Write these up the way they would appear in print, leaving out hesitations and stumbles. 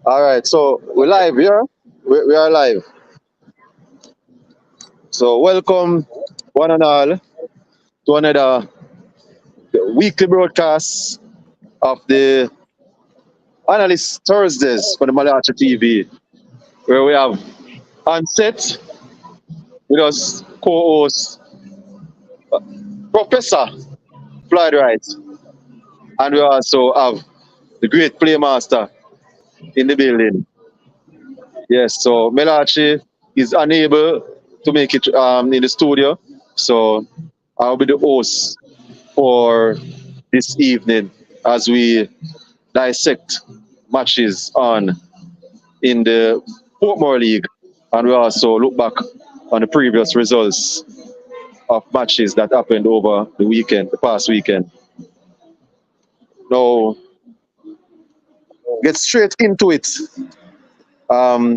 All right, so we're live here. We are live. So welcome, one and all, to another weekly broadcast of the Analyst Thursdays for the Mellache TV, where we have on set with us co-host Professor Floyd Wright, and we also have the great playmaster in the building. Yes, so Mellache is unable to make it in the studio, so I'll be the host for this evening as we dissect matches on in the Portmore League, and we also look back on the previous results of matches that happened over the weekend, the past weekend. Now, get straight into it. Um,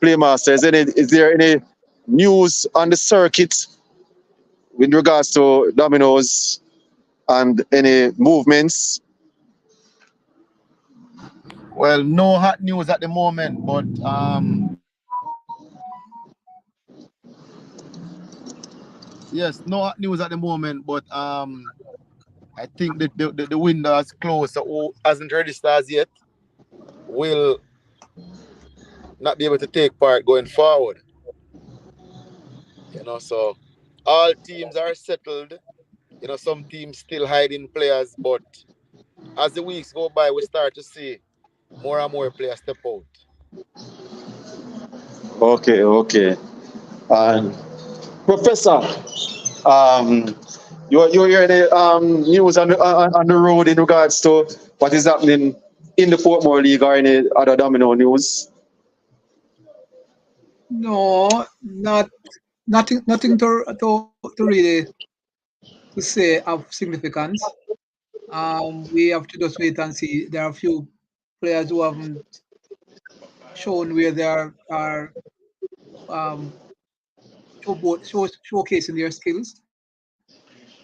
Playmaster, is there any news on the circuit with regards to dominoes and any movements? Well, no hot news at the moment, but yes, no hot news at the moment, but I think that the window is closed, so who hasn't registered as yet will not be able to take part going forward. So all teams are settled. Some teams still hiding players, but as the weeks go by, we start to see more and more players step out. Okay, okay. And Professor, um, you hear any news on the road in regards to what is happening in the Portmore League or any other domino news? No, nothing to really to say of significance. We have to just wait and see. There are a few players who haven't shown where they are um, showcasing their skills.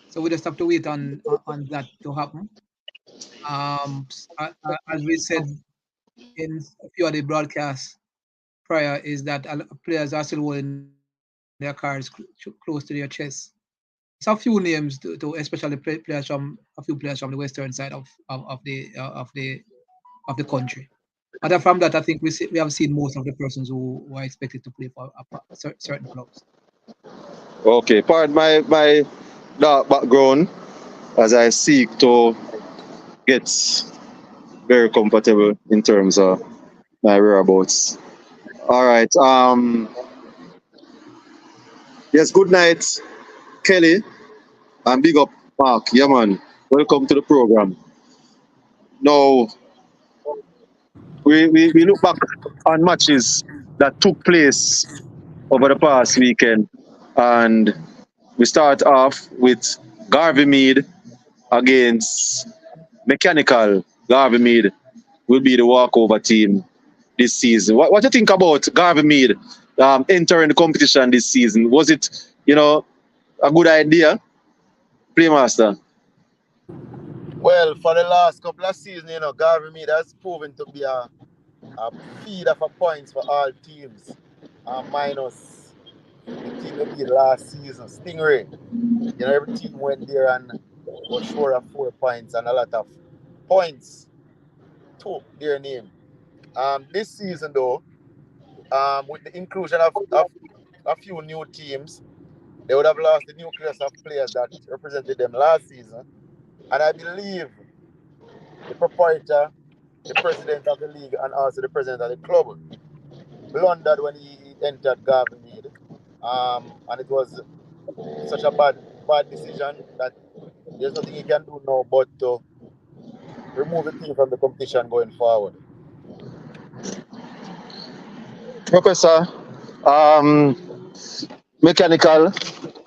So we just have to wait on that to happen. As we said in a few of the broadcasts prior, is that players are still holding their cards close to their chest. It's a few names to especially players from a few players from the western side of the country. Other from that, I think we have seen most of the persons who are expected to play for certain clubs. Okay, pardon my dark background as I seek to get very comfortable in terms of my whereabouts. All right. Yes. Good night, Kelly, and big up Mark. Yeah, man. Welcome to the program. Now we look back on matches that took place over the past weekend, and we start off with Garvey Mead against Mechanical. Garvey Mead will be the walkover team this season. What do you think about Garvey Mead entering the competition this season? Was it, a good idea, Playmaster? Well, for the last couple of seasons, Garvey Mead has proven to be a feeder for points for all teams, minus the team they beat last season, Stingray. Every team went there and was sure of 4 points and a lot of points to their name. This season, though, with the inclusion of a few new teams, they would have lost the nucleus of players that represented them last season. And I believe the proprietor, the president of the league, and also the president of the club blundered when he entered Garvey Mead. And it was such a bad decision that there's nothing he can do now but to remove the team from the competition going forward. Professor, Mechanical,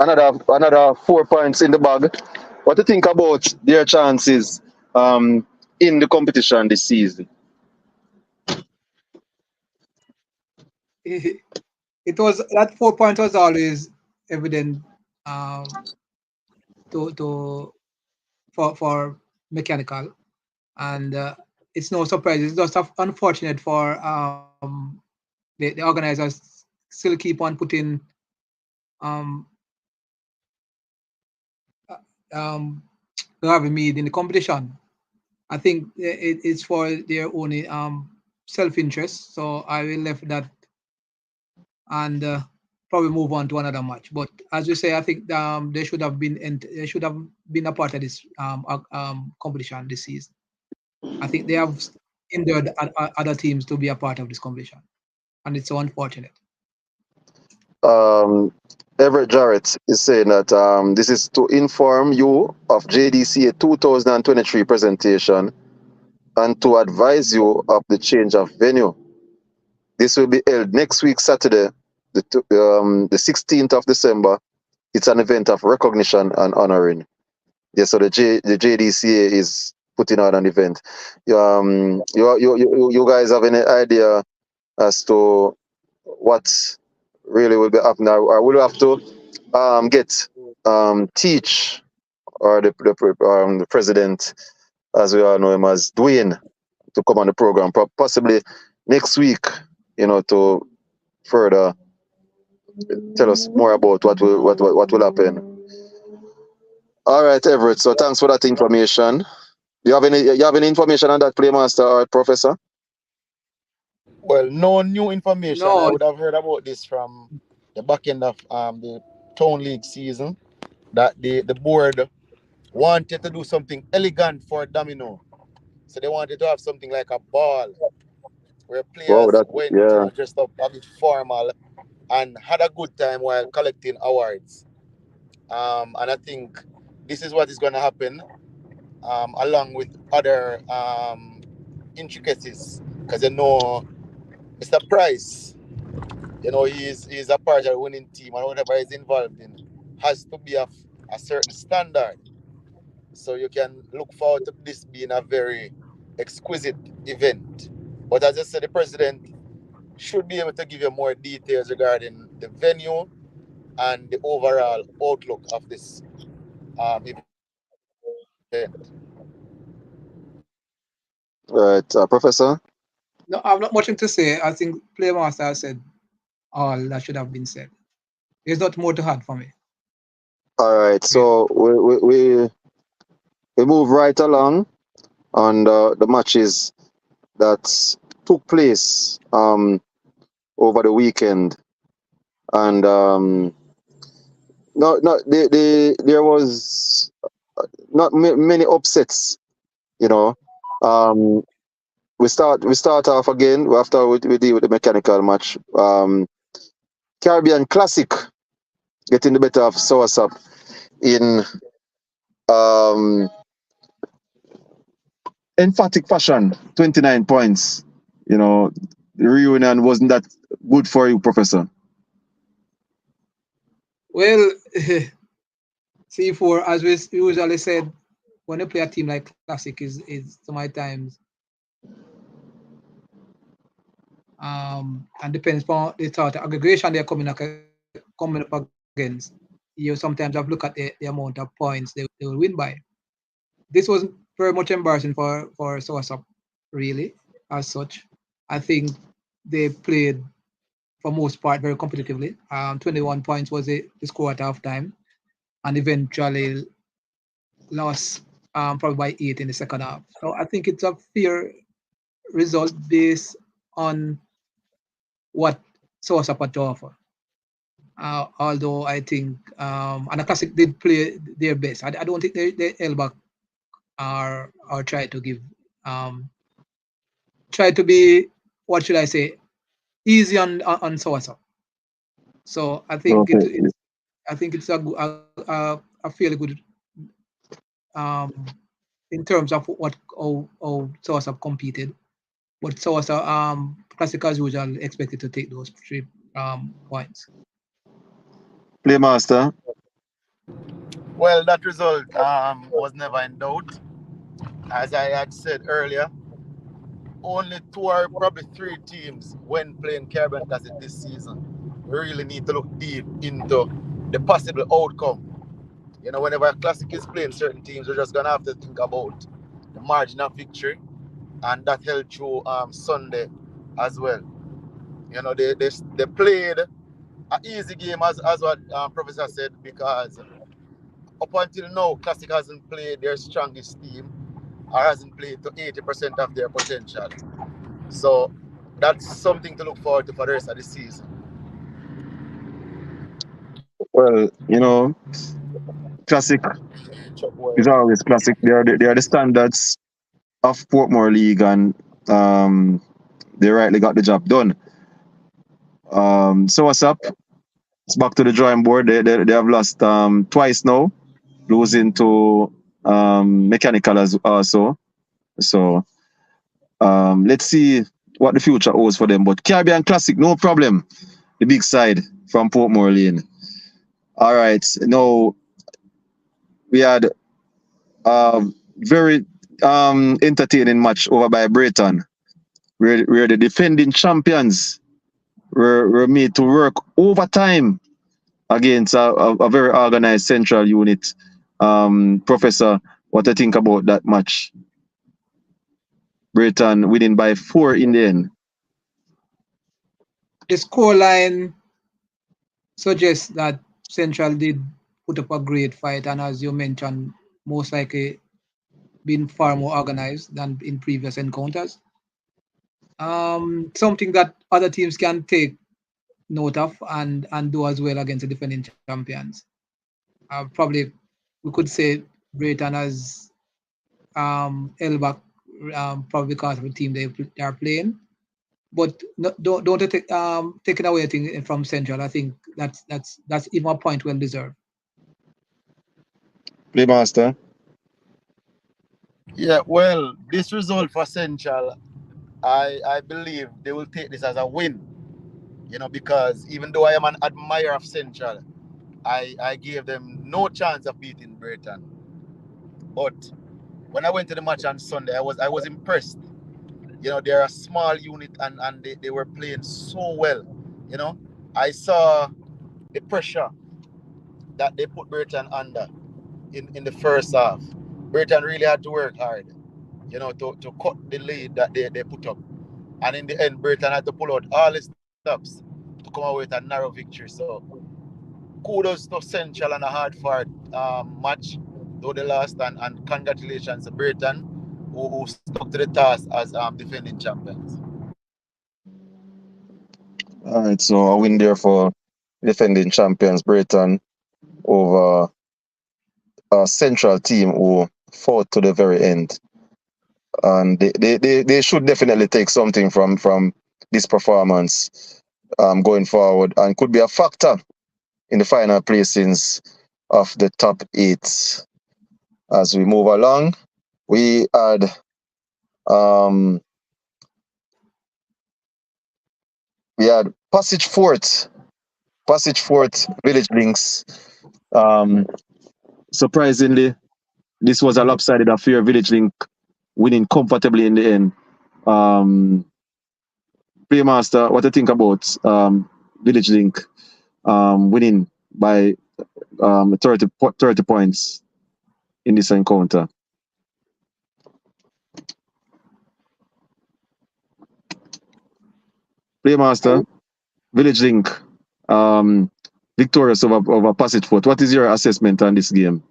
another 4 points in the bag. What do you think about their chances in the competition this season? It was that 4 point was always evident um, to for mechanical, and it's no surprise. It's just unfortunate for the organizers still keep on putting um, um, having Mead in the competition. I think it's for their own self-interest. So I will left that and probably move on to another match. But as you say, I think they should have been a part of this competition this season. I think they have hindered other teams to be a part of this competition, and it's so unfortunate. Um, Everett Jarrett is saying that this is to inform you of JDCA 2023 presentation and to advise you of the change of venue. This will be held next week, Saturday, the 16th of December. It's an event of recognition and honoring. Yeah, so the JDCA is putting on an event. You guys have any idea as to what really will be happening? I will have to get Teach or the president, as we all know him as Dwayne, to come on the program, possibly next week. To further tell us more about what will happen. All right, Everett. So thanks for that information. You have any information on that, Playmaster or Professor? Well, no new information. I No, would have heard about this from the back end of the Town League season that the board wanted to do something elegant for Domino. So they wanted to have something like a ball where Wow, players that went, yeah. dressed up a bit formal and had a good time while collecting awards. And I think this is what is going to happen along with other intricacies. Because Mr. Price, he's a part of the winning team and whatever he's involved in has to be of a certain standard. So you can look forward to this being a very exquisite event. But as I said, the president should be able to give you more details regarding the venue and the overall outlook of this event. Right, Professor. no, I've not much to say. I think Playmaster has said all that should have been said. There's not more to add for me. All right, Really. so we move right along on the matches that took place over the weekend, and no, there was not many upsets. You know, um, we start off again after we deal with the mechanical match. Caribbean Classic getting the better of Soursop in um, emphatic fashion, 29 points. The reunion wasn't that good for you, Professor. Well, C4, as we usually said, when you play a team like Classic, is so many times and depends on the sort of aggregation they're coming up against. You sometimes have look at the amount of points they will win by. This wasn't very much embarrassing for Source really, as such. I think they played for most part very competitively. 21 points was the score at halftime, and eventually lost probably by 8 in the second half. So I think it's a fair result based on what Source had to offer. Although I think and the Classic did play their best. I don't think they held back or try to be, what should I say, easy on Source. So Okay. I think it's a fairly good um, in terms of how Source have competed. But Source Classic as usual expected to take those 3 points. Playmaster. Well, that result was never in doubt. As I had said earlier, only two or probably three teams when playing Caribbean Classic this season really need to look deep into the possible outcome. Whenever a Classic is playing certain teams, we're just going to have to think about the margin of victory and that held through Sunday as well. You know, they played an easy game as what Professor said, because up until now, Classic hasn't played their strongest team or hasn't played to 80% of their potential. So that's something to look forward to for the rest of the season. Well, classic is always classic. They are the standards of Portmore League, and they rightly got the job done. So what's up? It's back to the drawing board. They have lost twice now, losing to Mechanical as also. So let's see what the future holds for them. But Caribbean Classic, no problem. The big side from Portmore Lane. All right. Now we had a very entertaining match over by Brighton, where the defending champions were made to work overtime against a very organized central unit. Professor, what do you think about that match? Brighton winning by 4 in the end. The scoreline suggests that Central did put up a great fight, and as you mentioned, most likely been far more organized than in previous encounters. Something that other teams can take note of and do as well against the defending champions. Probably we could say Brighton as held back, probably because of the team they are playing. But no, don't take taking away anything from Central. I think that's even a point well deserved. Playmaster. Yeah, well, this result for Central, I believe they will take this as a win. You know, because even though I am an admirer of Central, I gave them no chance of beating Brighton. But when I went to the match on Sunday, I was impressed. You know, they're a small unit, and they were playing so well. You know, I saw the pressure that they put Brighton under in the first half. Brighton really had to work hard, you know, to cut the lead that they put up. And in the end, Brighton had to pull out all the stops to come away with a narrow victory. So kudos to Central and a hard fought match, though they lost, and congratulations to Brighton, who stuck to the task as defending champions. All right, so a win there for defending champions Brighton over a central team who fought to the very end. And they should definitely take something from this performance going forward, and could be a factor in the final placings of the top 8. As we move along, we had Passage Fort Village Links. Surprisingly, this was a lopsided affair. Village Link winning comfortably in the end. Playmaster, what do you think about Village Link winning by 30 points in this encounter? Playmaster, Village Link victorious over Passage Fort. What is your assessment on this game?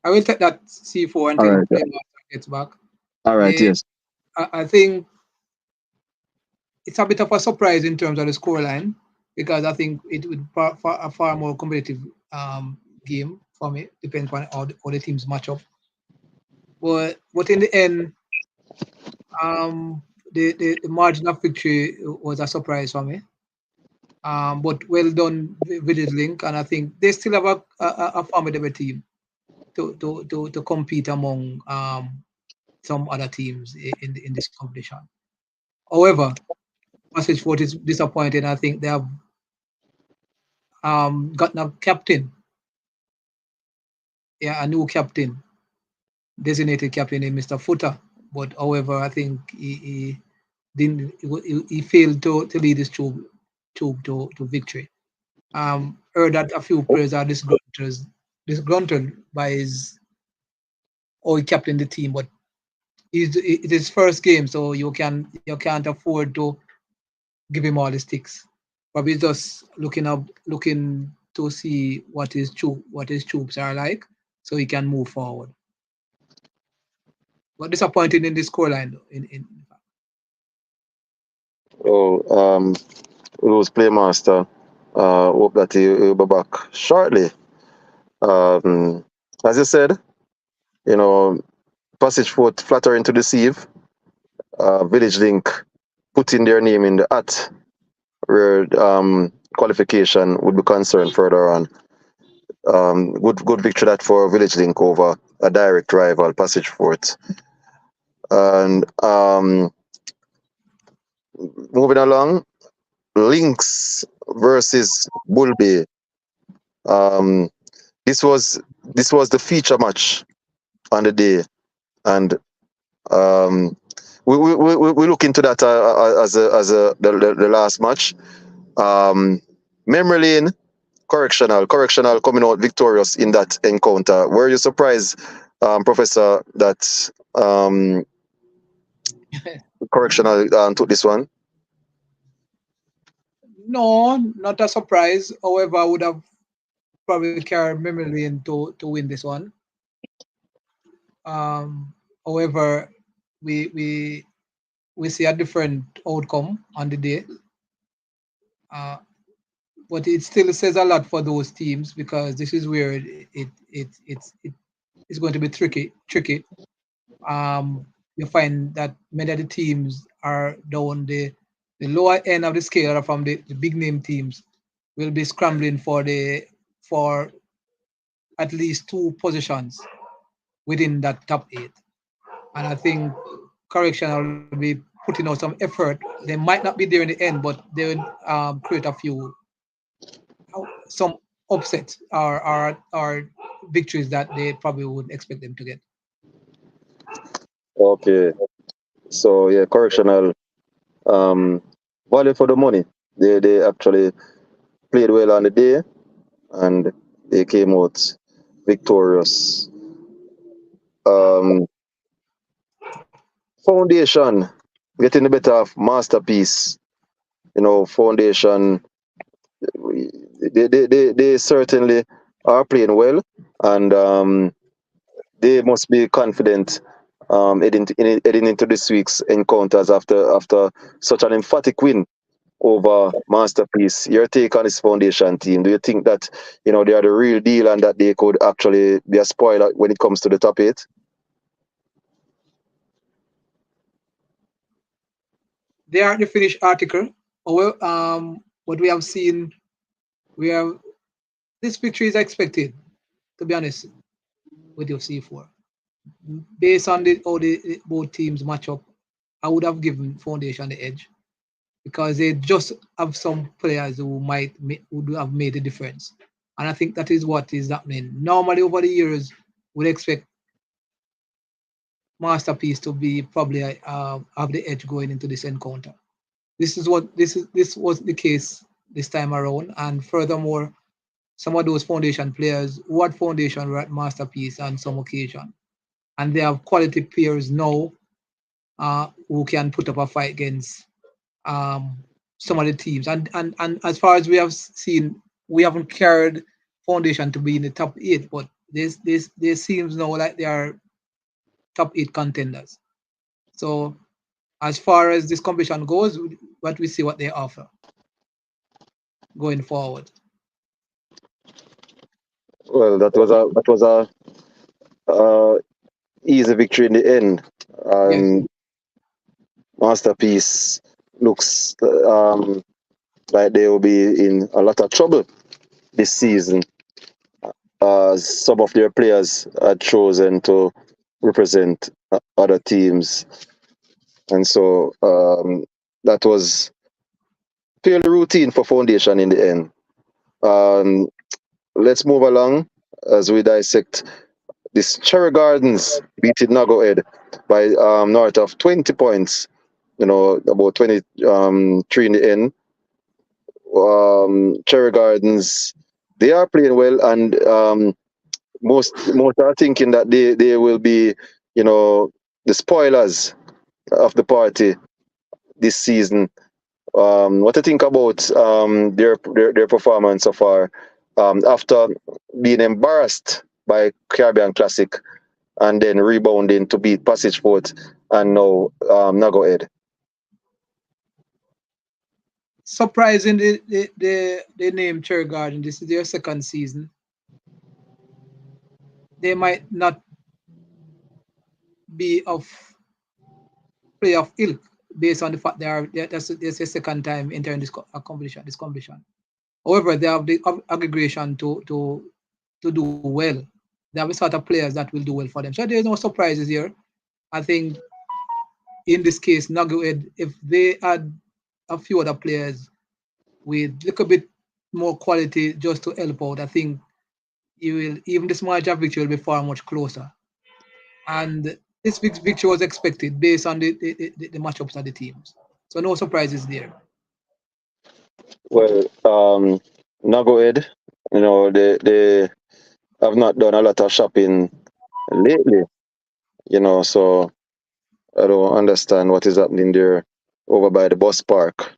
I will take that C4 until All right. Playmaster gets back. All right, yes. I think it's a bit of a surprise in terms of the scoreline, because I think it would be a far more competitive game for me, depending on how the teams match up. But in the end, the margin of victory was a surprise for me. But well done, Village Link, and I think they still have a formidable team to compete among some other teams in this competition. However, Passage Fort is disappointing. I think they have gotten a captain. Yeah, a new captain, designated captain in Mr. Footer. But however, I think he didn't. He failed to lead his troop to victory. Heard that a few players are disgruntled by his how he captained the team, but it is first game, so you can't afford to give him all the sticks. Probably just looking to see what his troops are like, so he can move forward. But disappointing in the scoreline though. In Oh, who's playmaster? Hope that he'll be back shortly. Um, as you said, you know, Passage Foot flattering to deceive. Village Link putting their name in the hat where qualification would be concerned further on. Good victory that for Village Link over a direct rival, Passage Fort. And moving along, Lynx versus Bull Bay. Um, this was the feature match on the day, and um, we look into that as the last match. Memory Lane Correctional coming out victorious in that encounter. Were you surprised, Professor, that Correctional took this one? No, not a surprise. However, I would have probably carried Memory Lane to win this one. However, we we we see a different outcome on the day. Uh, but it still says a lot for those teams because this is where it's going to be tricky. You find that many of the teams are down the lower end of the scale from the big name teams will be scrambling for at least two positions within that top eight. And I think Correctional will be putting out some effort. They might not be there in the end, but they will create a few some upsets or victories that they probably wouldn't expect them to get. Okay, so yeah, Correctional um, value for the money. They actually played well on the day, and they came out victorious. Um, Foundation getting the better of Masterpiece. Foundation, they certainly are playing well, and they must be confident heading into this week's encounters after such an emphatic win over Masterpiece. Your take on this Foundation team? Do you think that they are the real deal and that they could actually be a spoiler when it comes to the top eight? They are the finished article. Well, what we have seen, we have this victory is expected. To be honest, with your C4, based on how the both teams match up, I would have given Foundation the edge because they just have some players who would have made a difference, and I think that is what is happening. Normally, over the years, we'd expect Masterpiece to be probably have the edge going into this encounter. This was the case this time around, and furthermore, some of those Foundation players who had Foundation were at Masterpiece on some occasion, and they have quality players now who can put up a fight against um, some of the teams. And as far as we have seen, we haven't carried Foundation to be in the top eight, but this seems now like they are top eight contenders. So as far as this competition goes, what we see what they offer going forward. Well, that was a uh, easy victory in the end. Yes. Masterpiece looks like they will be in a lot of trouble this season. Some of their players are chosen to represent other teams, and so that was fairly routine for Foundation in the end. Um, let's move along as we dissect this. Cherry Gardens beating Nago Ed by north of 20 points. About 23 in the end. Cherry Gardens, they are playing well, and most are thinking that they will be, you know, the spoilers of the party this season. What do you think about their performance so far after being embarrassed by Caribbean Classic and then rebounding to beat Passage Port and now Nago Ed? Surprising, they named Cherry Garden. This is their second season. They might not be of play of ilk based on the fact that's their second time entering this competition. However, they have the aggregation to do well. They have a sort of players that will do well for them. So there's no surprises here. I think in this case, Nagoed, if they had a few other players with a little bit more quality just to help out, I think even this margin of victory will be far much closer. And this victory was expected based on the matchups of the teams. So no surprises there. Well, Nago Ed, they have not done a lot of shopping lately, so I don't understand what is happening there over by the bus park.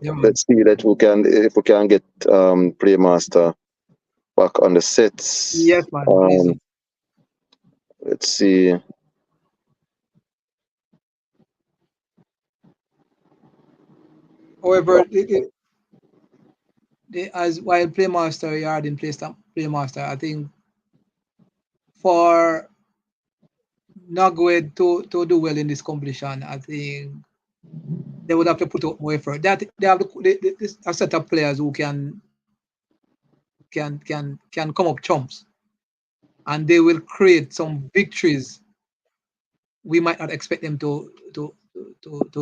Let's see that if we can get Playmaster back on the sets. Yes, man. Let's see. However, as while Playmaster yard in Playmaster, I think for Nagwed to do well in this competition, I think they would have to put out more effort. That they have a set of players who can come up chumps, and they will create some victories we might not expect them to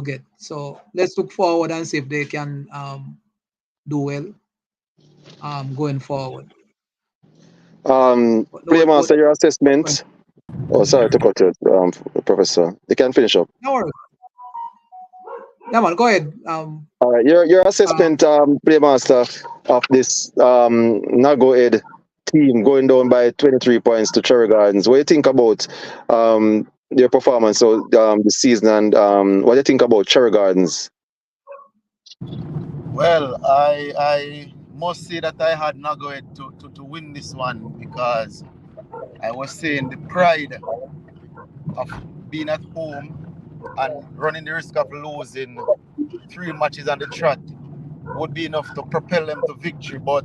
get. So let's look forward and see if they can do well going forward. Playmaster, your assessment. Oh, sorry to cut you, Professor. You can finish up. No worries. Yeah, man, go ahead. All right, your assessment, Playmaster, of this Nago Ed team going down by 23 points to Cherry Gardens. What do you think about their performance this season, and what do you think about Cherry Gardens? Well, I must say that I had Nago Ed to win this one, because I was saying the pride of being at home and running the risk of losing 3 matches on the trot would be enough to propel them to victory, but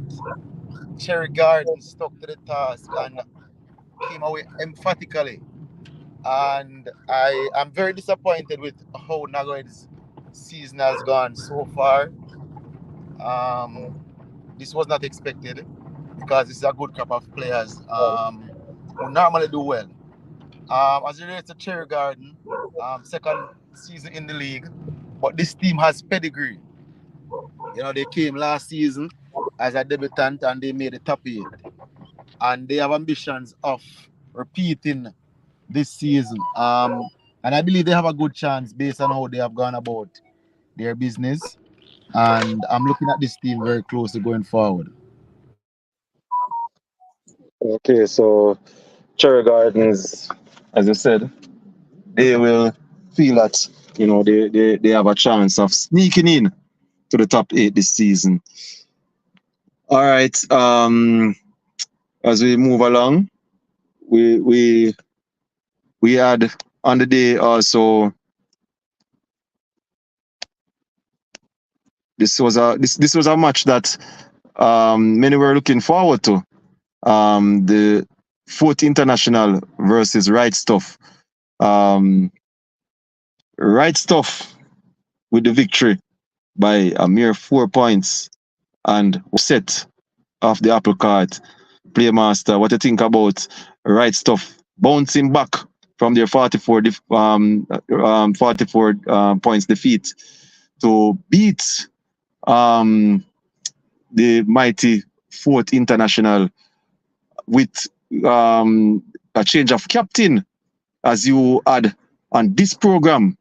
Cherry Garden stuck to the task and came away emphatically. And I am very disappointed with how Nagoed's season has gone so far. This was not expected, because this is a good crop of players who normally do well. As it relates to Cherry Garden, second season in the league, but this team has pedigree. They came last season as a debutant and they made the top 8. And they have ambitions of repeating this season. And I believe they have a good chance based on how they have gone about their business. And I'm looking at this team very closely going forward. Okay, so Cherry Gardens, as you said, they will feel that they have a chance of sneaking in to the top 8 this season. All right. As we move along, we had on the day also. This was a match that many were looking forward to. The Fourth International versus Right Stuff. Right Stuff with the victory by a mere 4 points and set off the apple cart. Playmaster, what do you think about Right Stuff bouncing back from their 44 points defeat to beat the mighty Fourth International with a change of captain, as you had on this program,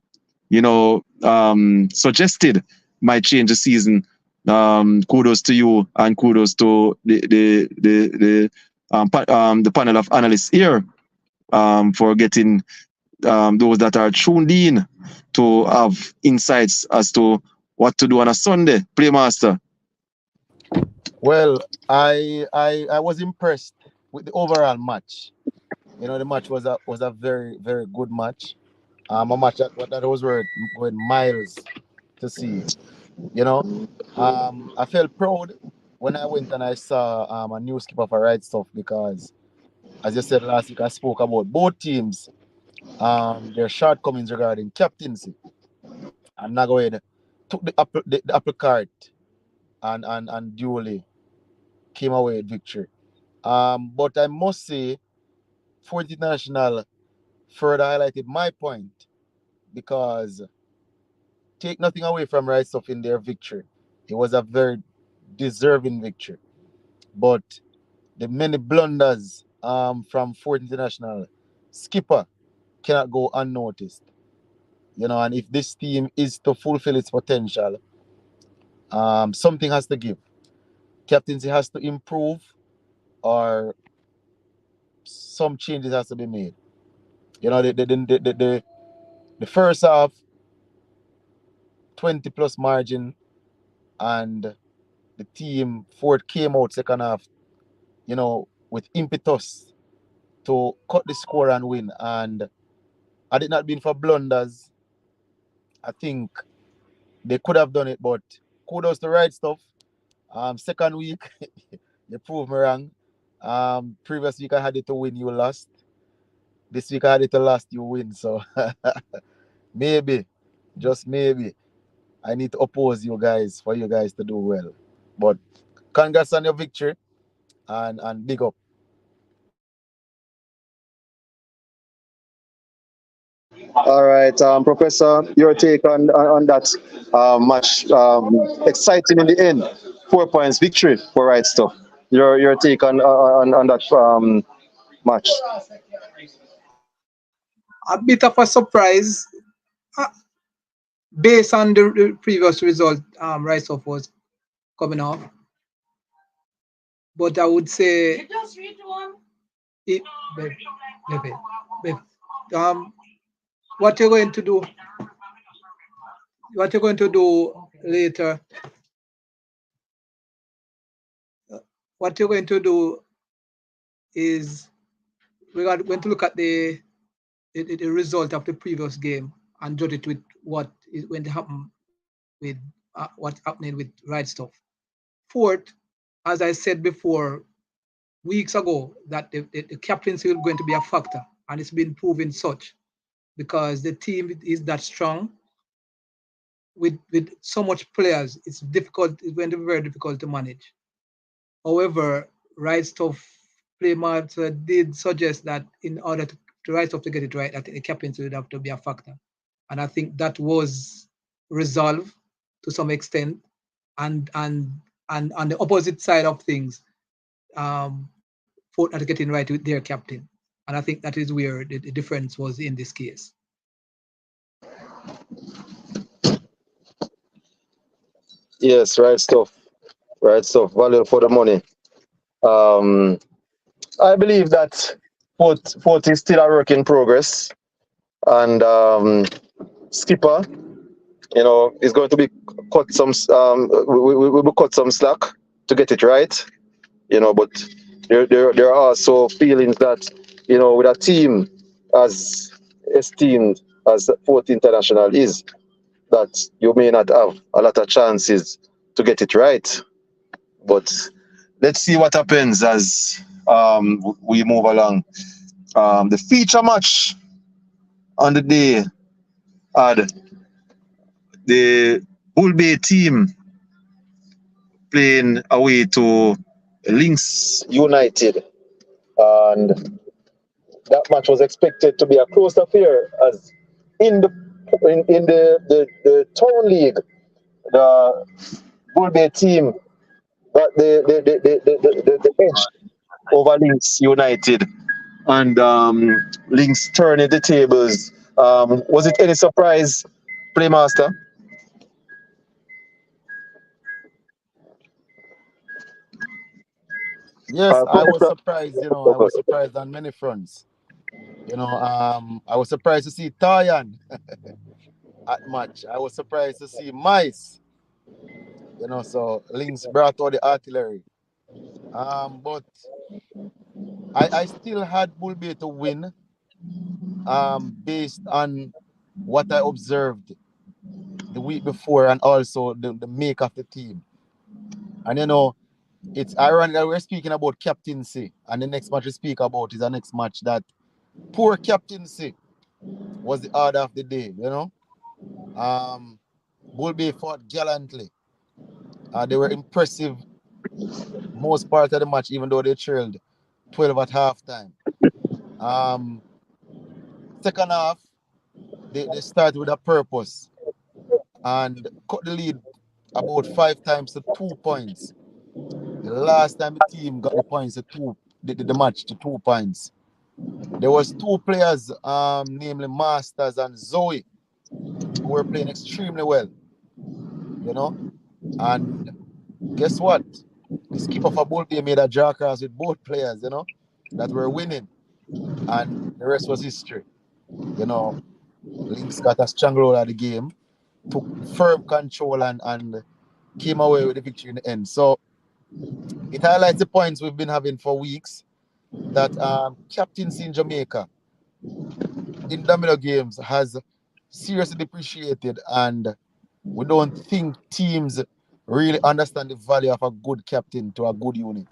suggested might change the season. Kudos to you, and kudos to the panel of analysts here. for getting those that are tuned in to have insights as to what to do on a Sunday. Playmaster. Well, I was impressed with the overall match. The match was a very very good match. A match that was worth going miles to see. You know, I felt proud when I went and I saw a new skipper for Right Stuff because, as you said last week, I spoke about both teams, their shortcomings regarding captaincy, and Nagoed took the apple cart and duly came away with victory. But I must say, Fort International further highlighted my point because take nothing away from Right Stuff in their victory. It was a very deserving victory. But the many blunders from Fort International skipper cannot go unnoticed. And if this team is to fulfill its potential, something has to give. Captaincy has to improve, or some changes has to be made. The first half 20 plus margin, and the team Ford came out second half, with impetus to cut the score and win. And had it not been for blunders, I think they could have done it. But kudos to Right Stuff. Second week, you proved me wrong. Previous week I had it to win, you lost. This week I had it to last, you win. So maybe, just maybe, I need to oppose you guys for you guys to do well. But congrats on your victory, and big up. All right, Professor, your take on that match. Exciting in the end. 4 points victory for Right Stuff. Your take on that match. A bit of a surprise uh, based on the previous result. Rice off was coming off, but I would say it. Babe, babe, babe, um, what you're going to do? What you're going to do later? What you're going to do is we're going to look at the result of the previous game and judge it with what is going to happen with what's happening with right stuff. Fourth, as I said before, weeks ago, that the captaincy is going to be a factor, and it's been proven such because the team is that strong with so much players. It's difficult. It's going to be very difficult to manage. However, right stuff Playmaster did suggest that in order to right stuff to get it right, I think the captaincy would have to be a factor, and I think that was resolved to some extent. And on the opposite side of things, Fort not getting right with their captain, and I think that is where the difference was in this case. Yes, right stuff. Right stuff. Value for the money. Um, I believe that Fort is still a work in progress, and skipper, is going to be cut some. We will cut some slack to get it right. But there are also feelings that with a team as esteemed as Fort International is, that you may not have a lot of chances to get it right. But let's see what happens as we move along. The feature match on the day had the Bull Bay team playing away to Links United, and that match was expected to be a close affair as in the town league, the Bull Bay team got the edge over Links United, and Links turning the tables. Was it any surprise, Playmaster? Yes, I was Professor? surprised. I was surprised on many fronts. I was surprised to see Tayan at match. I was surprised to see Mice. So Links brought out the artillery. But I still had Bulbay to win. Based on what I observed the week before and also the make of the team. And it's ironic that we're speaking about captaincy, and the next match we speak about is the next match that poor captaincy was the order of the day. Bull Bay fought gallantly. They were impressive most part of the match, even though they trailed 12 at halftime. Um, Second half, they started with a purpose and cut the lead about 5 times to 2 points. The last time the team got the points to the match to 2 points. There was two players, namely Masters and Zoe, who were playing extremely well, you know. And guess what? The skipper for both they made a draw cross with both players, that were winning. And the rest was history. You know, Lynx got a strong role at the game, took firm control and came away with the victory in the end. So it highlights the points we've been having for weeks that captaincy in Jamaica in domino games has seriously depreciated, and we don't think teams really understand the value of a good captain to a good unit.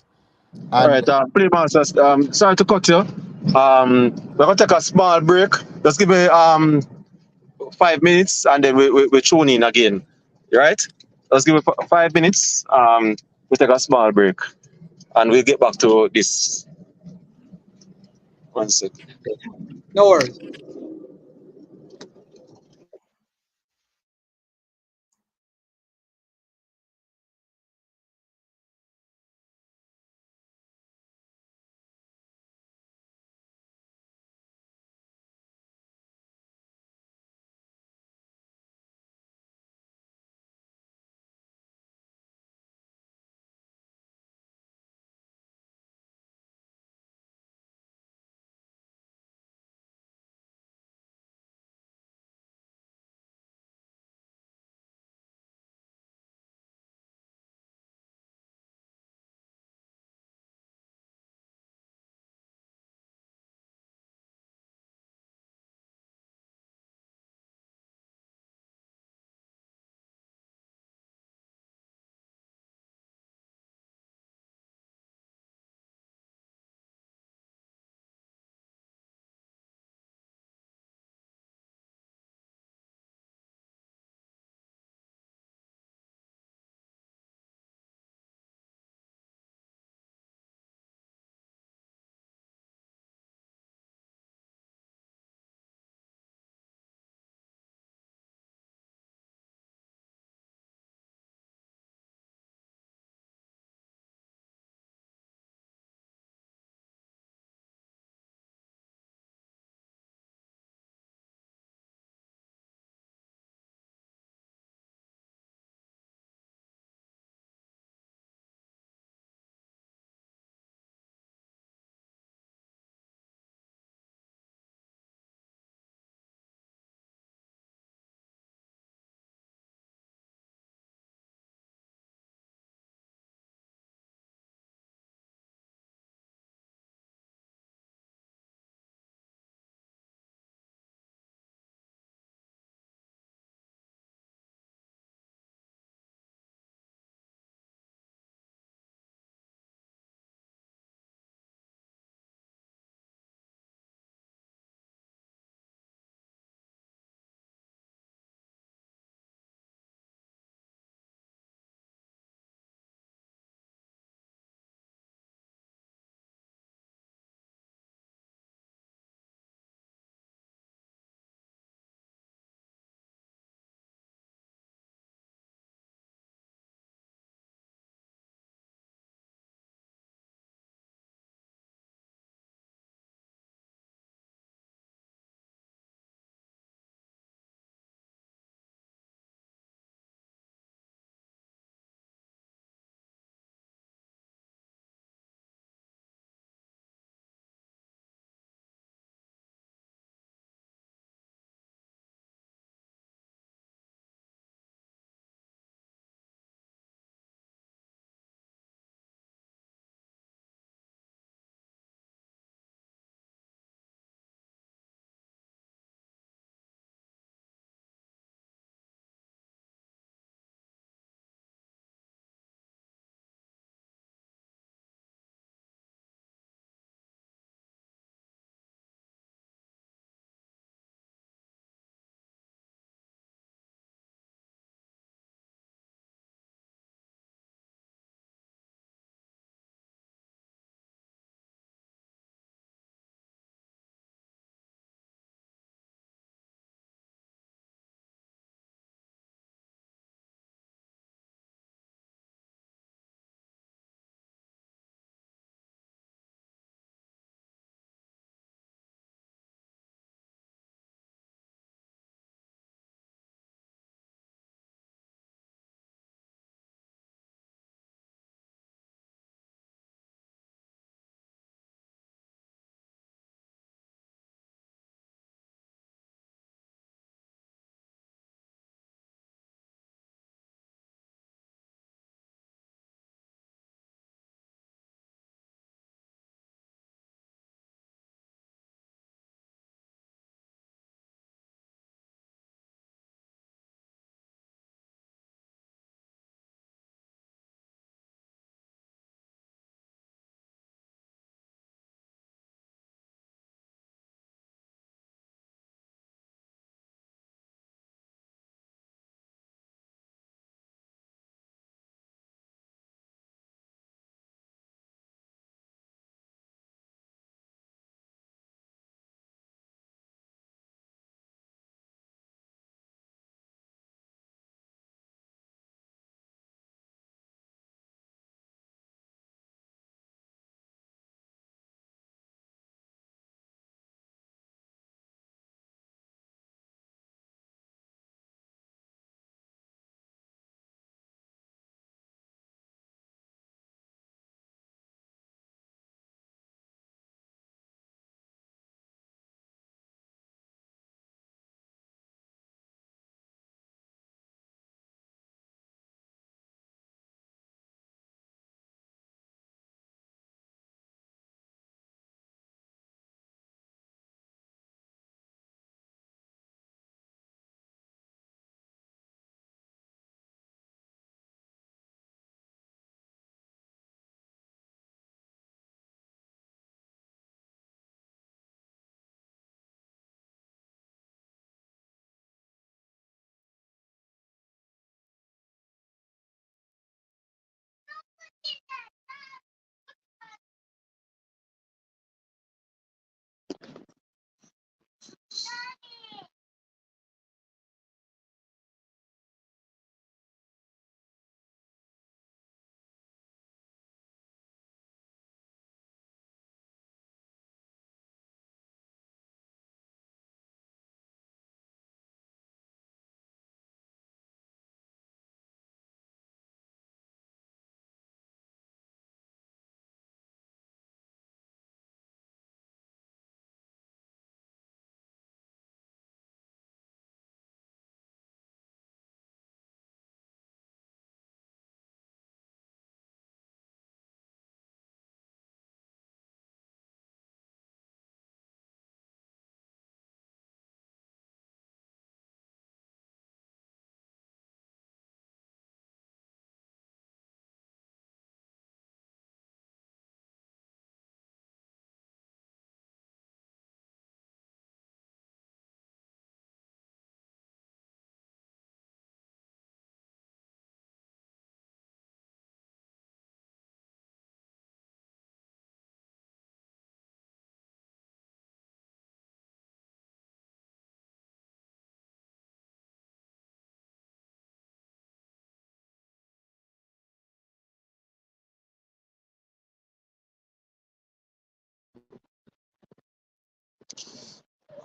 All And right, Playmasters, sorry to cut you. We're going to take a small break. Just give me 5 minutes and then we tune in again. Right? Let's give it 5 minutes. We take a small break and we'll get back to this. 1 second. No worries.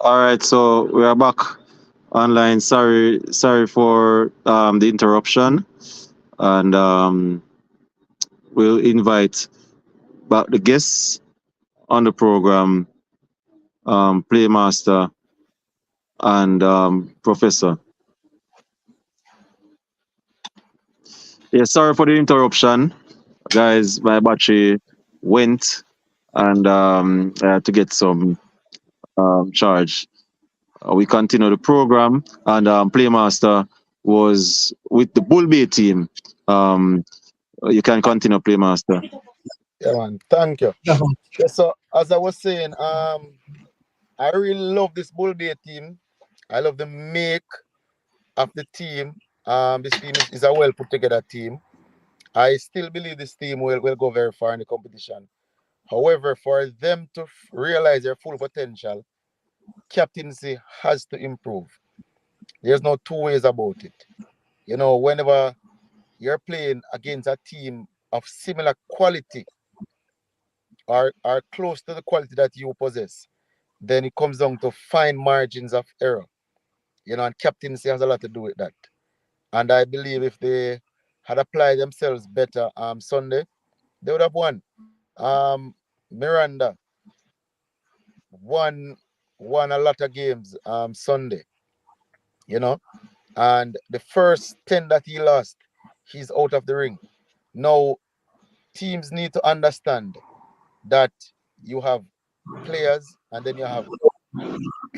All right, so we are back online. Sorry for the interruption, and we'll invite back the guests on the program, Playmaster and Professor. Yeah, sorry for the interruption, guys. My battery went, and I had to get some charge. We continue the program, and Playmaster was with the Bull Bay team. Um, you can continue, Playmaster. Yeah, man. Thank you. Yeah. Yeah, so as I was saying, I really love this Bull Bay team. I love the make of the team. This team is a well put together team. I still believe this team will go very far in the competition. However, for them to realize their full potential, captaincy has to improve. There's no two ways about it. You know, whenever you're playing against a team of similar quality or close to the quality that you possess, then it comes down to fine margins of error. You know, and captaincy has a lot to do with that. And I believe if they had applied themselves better Sunday, they would have won. Miranda won won a lot of games Sunday, you know, and the first 10 that he lost, he's out of the ring. Now, teams need to understand that you have players and then you have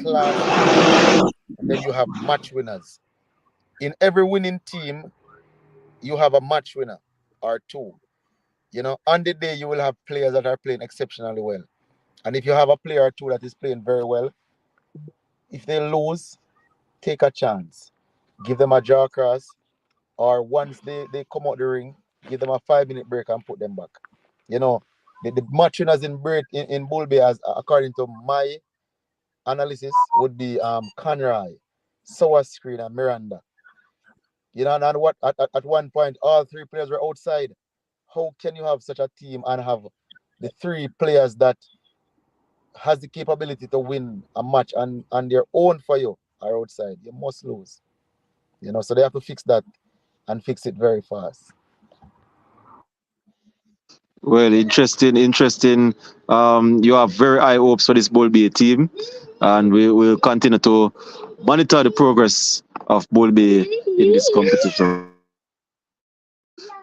class winners and then you have match winners. In every winning team, you have a match winner or two. You know, on the day you will have players that are playing exceptionally well. And if you have a player or two that is playing very well, if they lose, take a chance. Give them a jaw cross, or once they come out the ring, give them a 5 minute break and put them back. You know, the match winners in Bull Bay, as according to my analysis, would be Conroy, Sour Screen, and Miranda. You know, and what at one point all three players were outside. How can you have such a team and have the three players that has the capability to win a match and their own for you are outside? You must lose. You know, so they have to fix that and fix it very fast. Well, interesting. You have very high hopes for this Bull Bay team, and we will continue to monitor the progress of Bull Bay in this competition.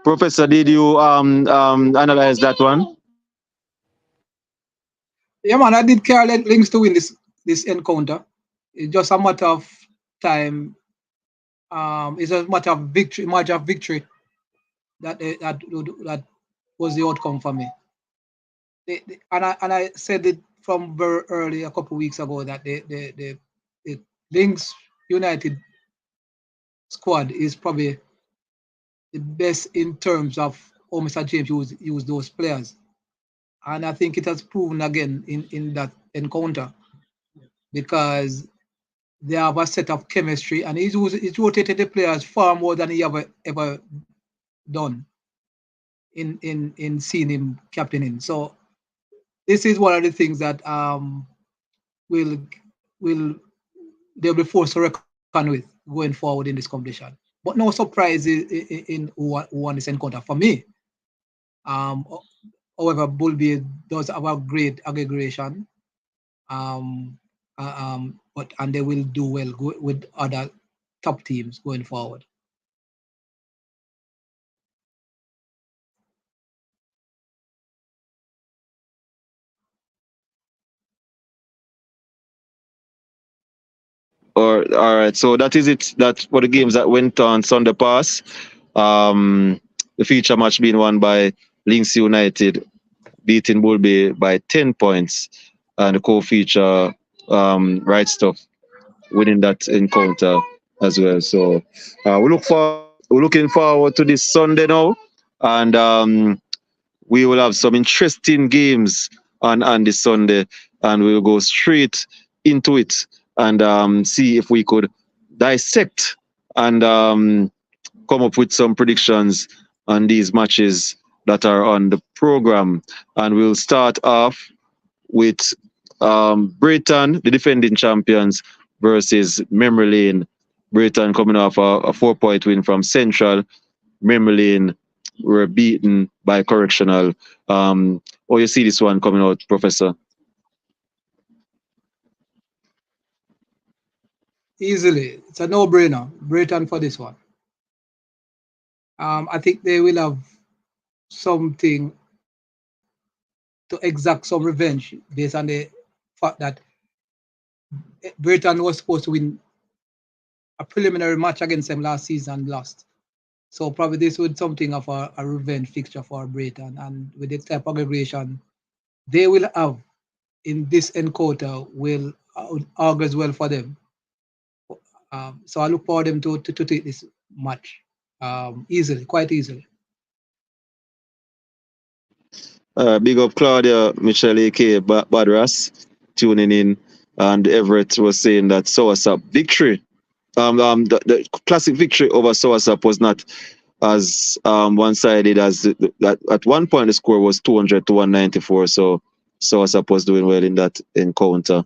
Professor, did you analyze that one? Yeah, man, I did care links to win this encounter. It's just a matter of time. It's a matter of victory, margin of victory that was the outcome for me. And I said it from very early a couple of weeks ago that the Links United squad is probably the best in terms of how Mr. James use those players. And I think it has proven again in that encounter because they have a set of chemistry and he's rotated the players far more than he ever done in seeing him captaining. So this is one of the things that will will they'll be forced to reckon with going forward in this competition. But no surprise in who won this encounter for me. Um, However, Bulby does have a great aggregation, but and they will do well with other top teams going forward. Or all right, so that is it. That for the games that went on Sunday pass. The feature match being won by Links United, beating Bull Bay by 10 points, and the co-feature Right Stuff winning that encounter as well. So we're looking forward to this Sunday now, and we will have some interesting games on this Sunday, and we'll go straight into it and see if we could dissect and come up with some predictions on these matches that are on the program. And we'll start off with Brighton, the defending champions, versus Memory Lane. Brighton coming off a 4-point win from Central. Memory Lane were beaten by Correctional. How you see this one coming out, Professor? Easily, it's a no-brainer. Britain for this one. I think they will have something to exact some revenge based on the fact that Britain was supposed to win a preliminary match against them last season and lost. So probably this would something of a revenge fixture for Britain, and with the type of aggregation they will have in this encounter will augurs well for them. So I look for them to take this match easily, quite easily. Big up Claudia, Michelle A.K. Badras tuning in, and Everett was saying that Soursop victory, the classic victory over Soursop was not as one-sided as that. At one point the score was 200 to 194, so Soursop was doing well in that encounter.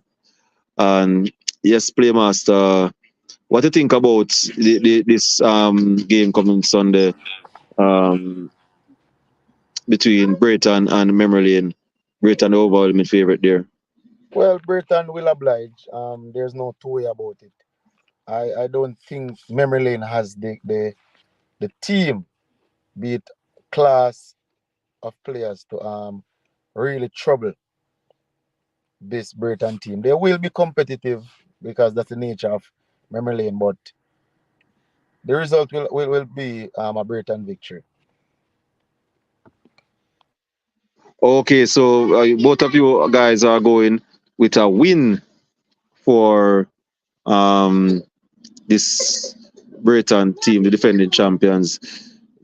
And yes, Playmaster, what do you think about this game coming Sunday between Brighton and Memory Lane? Brighton overall my favorite there. Well, Britain will oblige. There's no two way about it. I don't think Memory Lane has the team, be it class of players to really trouble this Britain team. They will be competitive because that's the nature of Memory Lane, but the result will be a Britain victory. Okay, so both of you guys are going with a win for um, this Britain team, the defending champions.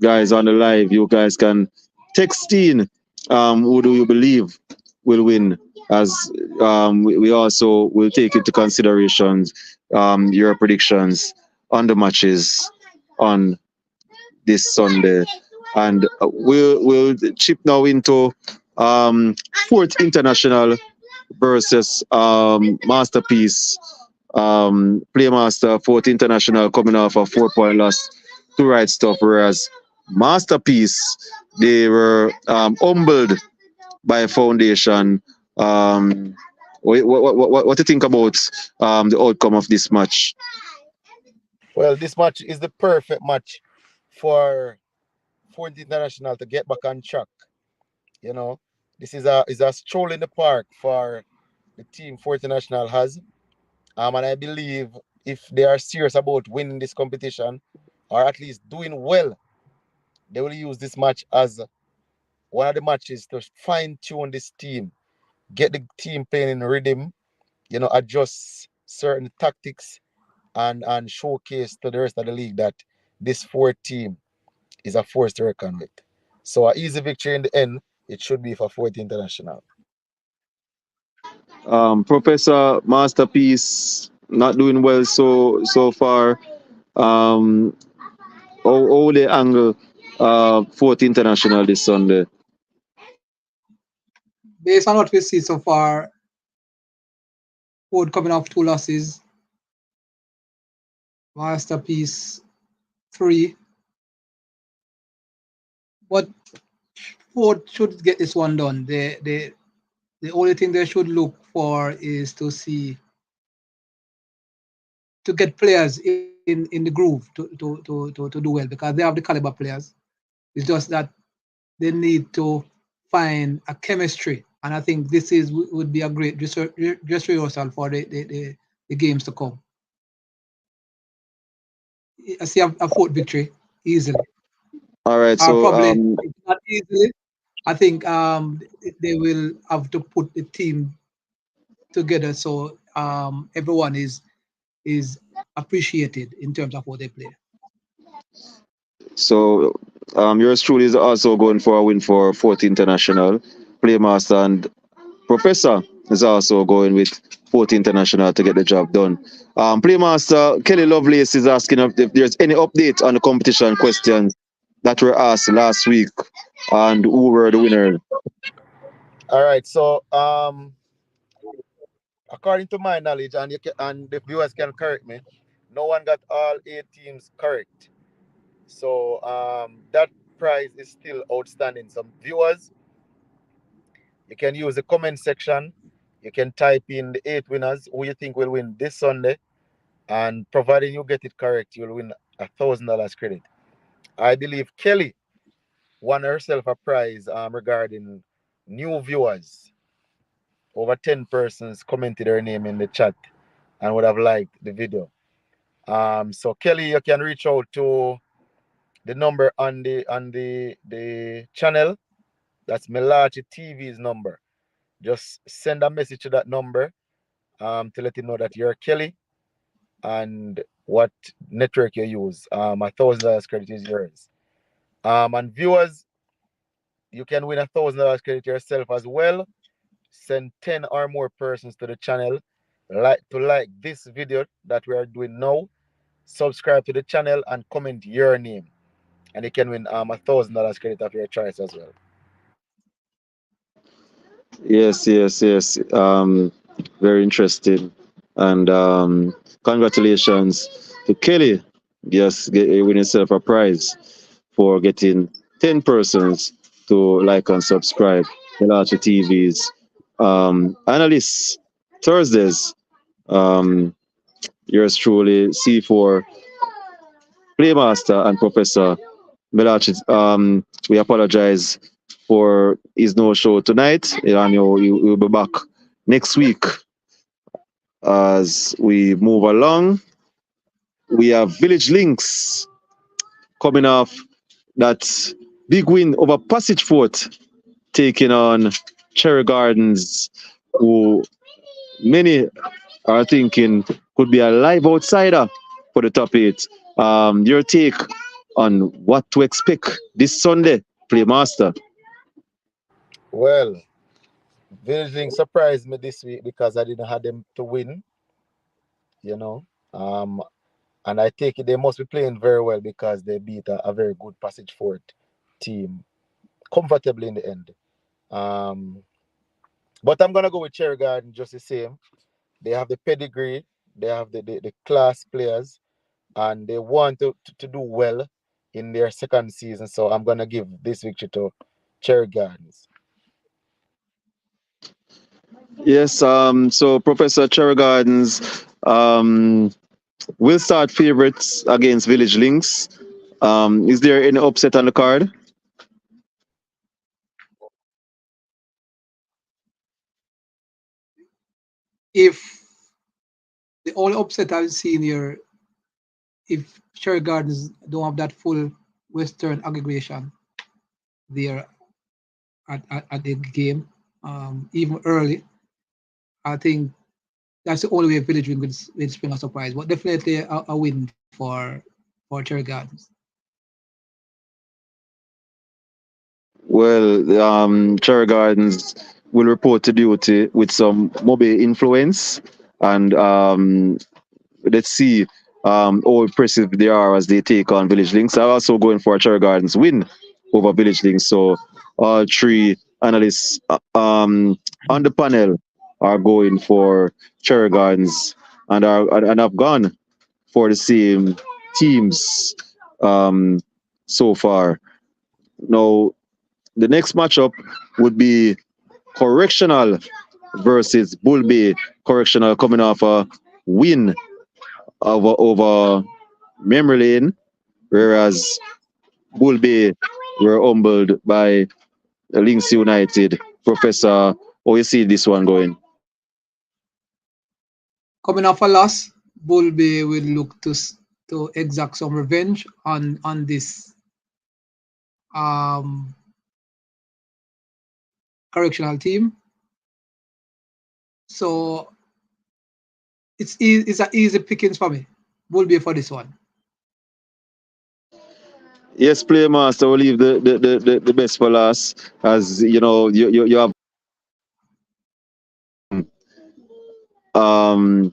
Guys on the live, you guys can text in who do you believe will win, as we also will take into considerations your predictions on the matches on this Sunday. And we'll chip now into fourth international versus Masterpiece. Playmaster, fourth international, coming off a 4-point loss to Right Stuff, whereas Masterpiece, they were humbled by Foundation. What do you think about the outcome of this match? Well, this match is the perfect match for the international to get back on track. You know, this is a stroll in the park for the team for international has. And I believe if they are serious about winning this competition, or at least doing well, they will use this match as one of the matches to fine tune this team, get the team playing in rhythm, adjust certain tactics and showcase to the rest of the league that this fourth team is a force to reckon with. So an easy victory in the end, it should be for fourth international. Professor, Masterpiece not doing well so far. Um, how they angle fourth international this Sunday? Based on what we see so far, Ford coming off two losses, Masterpiece three, but Ford should get this one done. The only thing they should look for is to get players in the groove to do well, because they have the caliber players. It's just that they need to find a chemistry, and I think this would be a great dress rehearsal for the games to come. I see a fourth victory easily. All right, so Probably not easily. I think they will have to put the team together so everyone is appreciated in terms of what they play. so yours truly is also going for a win for fourth international. Playmaster and Professor is also going with fourth international to get the job done. Playmaster Kelly Lovelace is asking if there's any update on the competition questions that were asked last week and who were the winners. All right, so according to my knowledge, and and the viewers can correct me, no one got all 8 teams correct. So that prize is still outstanding. Some viewers, you can use the comment section. You can type in the 8 winners who you think will win this Sunday, and providing you get it correct, you'll win $1,000 credit. I believe Kelly won herself a prize regarding new viewers. Over 10 persons commented her name in the chat and would have liked the video. So Kelly, you can reach out to the number on the channel. That's Mellache TV's number. Just send a message to that number to let him know that you're Kelly and what network you use. $1,000 credit is yours. And viewers, you can win $1,000 credit yourself as well. Send 10 or more persons to the channel like this video that we are doing now. Subscribe to the channel and comment your name, and you can win $1,000 credit of your choice as well. Yes, yes, yes. Very interesting. And congratulations to Kelly. Yes, winning yourself a prize for getting 10 persons to like and subscribe Mellache TV's analysts Thursdays. Um, yours truly, C4 Playmaster and Professor Mellache. We apologize for his no show tonight, and you'll be back next week as we move along. We have Village Links coming off that big win over Passage Fort, taking on Cherry Gardens, who many are thinking could be a live outsider for the top 8. Your take on what to expect this Sunday, Playmaster? Well, Village Link surprised me this week because I didn't have them to win, you know. And I take it they must be playing very well because they beat a very good Passage Fort team comfortably in the end. Um, but I'm gonna go with Cherry Garden just the same. They have the pedigree, they have the class players, and they want to do well in their second season. So I'm gonna give this victory to Cherry Gardens. Yes, so Professor Cherry Gardens will start favorites against Village Links. Is there any upset on the card? If the only upset I've seen here, if Cherry Gardens don't have that full Western aggregation there at the game, even early, I think that's the only way Village Win will spring a surprise. But definitely a win for Cherry Gardens. Well, Cherry Gardens will report to duty with some Mobe influence, and let's see how impressive they are as they take on Village Links. I'm also going for a Cherry Gardens win over Village Links. So all three analysts on the panel are going for Cherry Gardens and have gone for the same teams so far. Now, the next matchup would be Correctional versus Bull Bay. Correctional coming off a win over Memory Lane, whereas Bull Bay were humbled by Links United. Professor, how you see this one going? Coming off a loss, Bull Bay will look to exact some revenge on this um, correctional team. So it's an easy pickings for me. Bull Bay for this one. Yes, Playmaster will leave the best for last, as you know you have um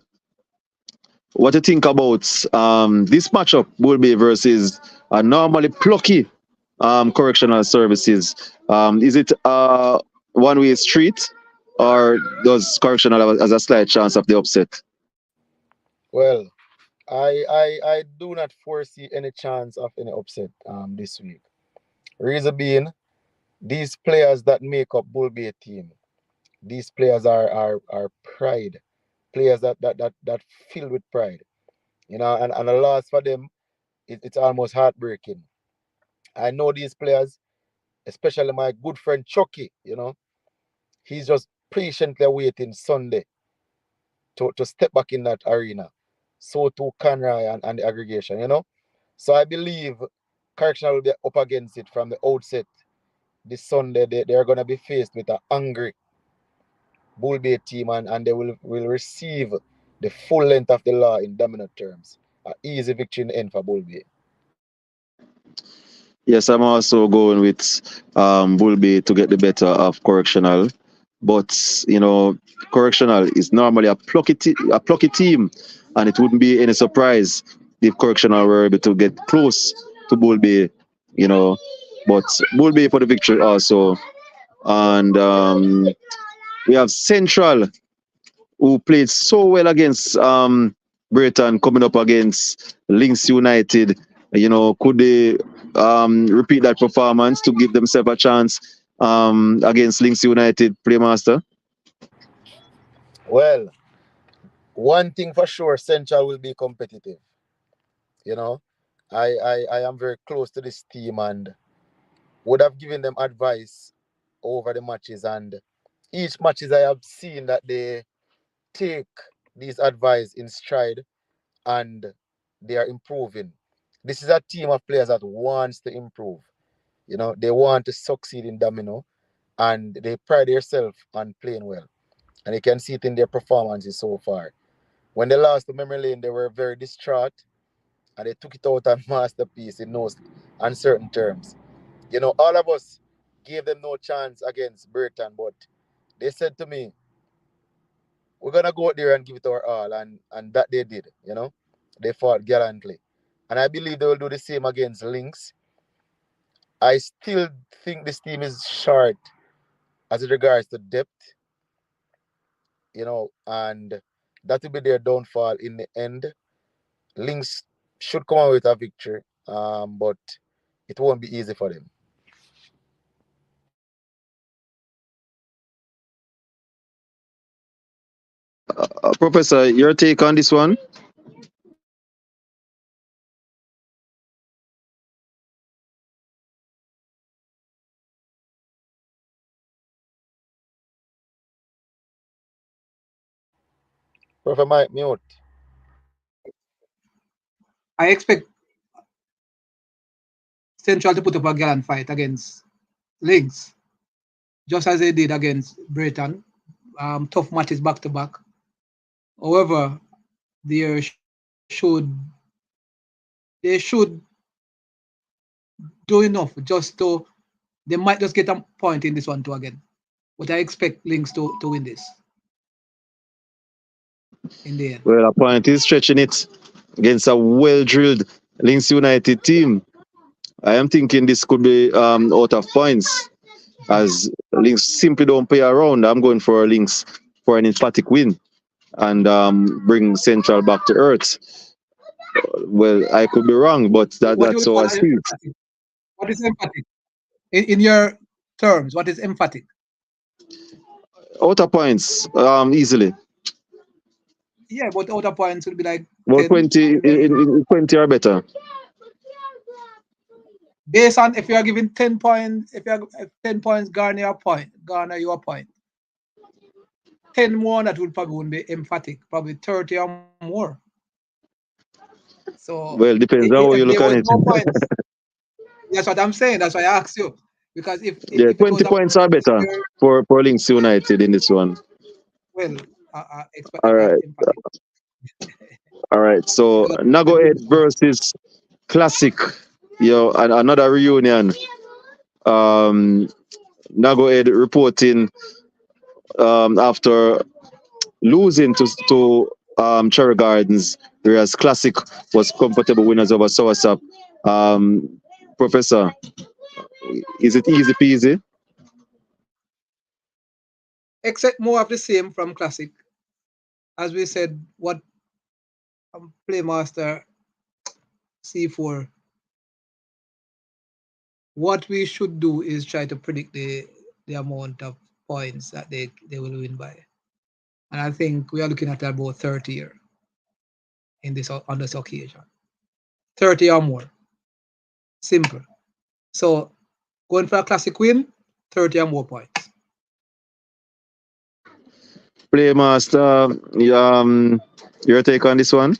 what you think about this matchup, Bull Bay versus a normally plucky correctional services. Is it a one-way street, or does Correctional have a slight chance of the upset? Well, I do not foresee any chance of any upset this week. Reason being, these players that make up Bull Bay team, these players are pride. Players that filled with pride. And a loss for them, it's almost heartbreaking. I know these players, especially my good friend Chucky, he's just patiently waiting Sunday to step back in that arena. So too Conroy and the aggregation. So I believe Correctional will be up against it from the outset. This Sunday, they are going to be faced with a hungry Bull Bay team, and they will receive the full length of the law in dominant terms. An easy victory in the end for Bull Bay. Yes, I'm also going with Bulby to get the better of Correctional. But, Correctional is normally a plucky team, and it wouldn't be any surprise if Correctional were able to get close to Bulby, you know. But Bulby for the victory also. And we have Central, who played so well against Brighton, coming up against Links United. Could they repeat that performance to give themselves a chance against Links United, Playmaster? Well, one thing for sure, Central will be competitive. You know, I am very close to this team and would have given them advice over the matches. And each matches I have seen that they take these advice in stride and they are improving. This is a team of players that wants to improve. They want to succeed in Domino and they pride themselves on playing well. And you can see it in their performances so far. When they lost to Memory Lane, they were very distraught and they took it out on masterpiece in no uncertain terms. All of us gave them no chance against Burton, but they said to me, we're gonna go out there and give it our all, and that they did. They fought gallantly. And I believe they will do the same against Lynx. I still think this team is short as it regards to depth, and that will be their downfall in the end. Lynx should come out with a victory, but it won't be easy for them. Professor, your take on this one? Prophet Mike, mute. I expect Central to put up a gallant fight against Lynx, just as they did against Brighton. Tough matches back to back. However, there they should do enough just to they might just get a point in this one too again. But I expect Lynx to win this in the end. Well, a point is stretching it against a well drilled Links United team. I am thinking this could be out of points, as Links simply don't play around. I'm going for Links for an emphatic win and bring Central back to earth. Well, I could be wrong, but What do that's you how call I see it. emphatic? What is emphatic? In your terms, what is emphatic? Outer points, easily. Yeah, but outer points would be like Well, 10, 20, 20. 20 are better. Based on if you are giving 10 points, if 10 points, garner your point. 10 more, that would probably wouldn't be emphatic, probably 30 or more. So Well, depends on how if you there look at was it. no points, that's what I'm saying. That's why I asked you. Because Yeah, if it 20 was a points are better fair, for Links United in this one. well, I expect All right. emphatic. All right. So Because Nago Ed versus Classic. Another reunion. Um, Nago Ed reporting after losing to Cherry Gardens, whereas Classic was comfortable winners over Soursop. Professor, is it easy peasy? Expect more of the same from Classic. As we said, what Playmaster C4, what we should do is try to predict the amount of points that they will win by. And I think we are looking at about 30 here in this on this occasion. 30 or more. Simple. So going for a Classic win, 30 or more points. Playmaster, your take on this one?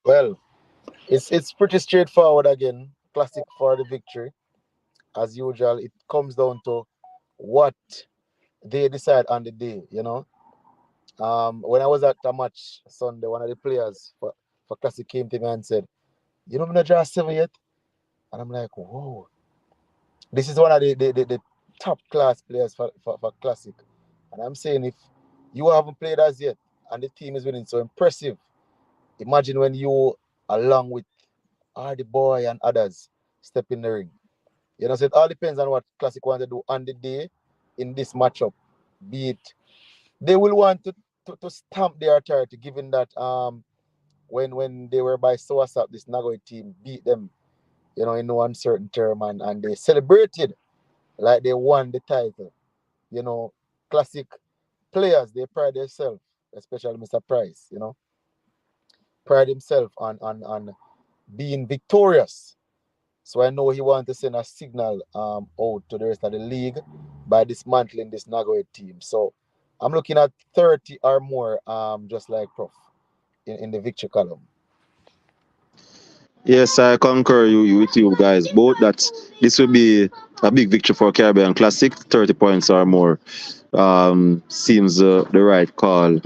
Well, it's pretty straightforward again. Classic for the victory. As usual, it comes down to what they decide on the day, you know. When I was at a match Sunday, one of the players for Classic came to me and said, "You know, I'm not draw 7 yet." And I'm like, "Whoa, this is one of the top class players for Classic." And I'm saying, if you haven't played as yet and the team is winning so impressive, imagine when you, along with Hardy Boy and others, step in the ring. You know, so it all depends on what Classic want to do on the day in this matchup. Be it they will want to stamp their authority, given that when they were by Soasap, this Nagoy team beat them, you know, in no uncertain term, and they celebrated like they won the title. You know, Classic players, they pride themselves, especially Mr. Price, you know, pride himself on being victorious. So I know he wants to send a signal out to the rest of the league by dismantling this Nagoya team. So I'm looking at 30 or more, just like Prof, in the victory column. Yes, I concur with you guys both that this will be a big victory for Caribbean Classic. 30 points or more seems the right call.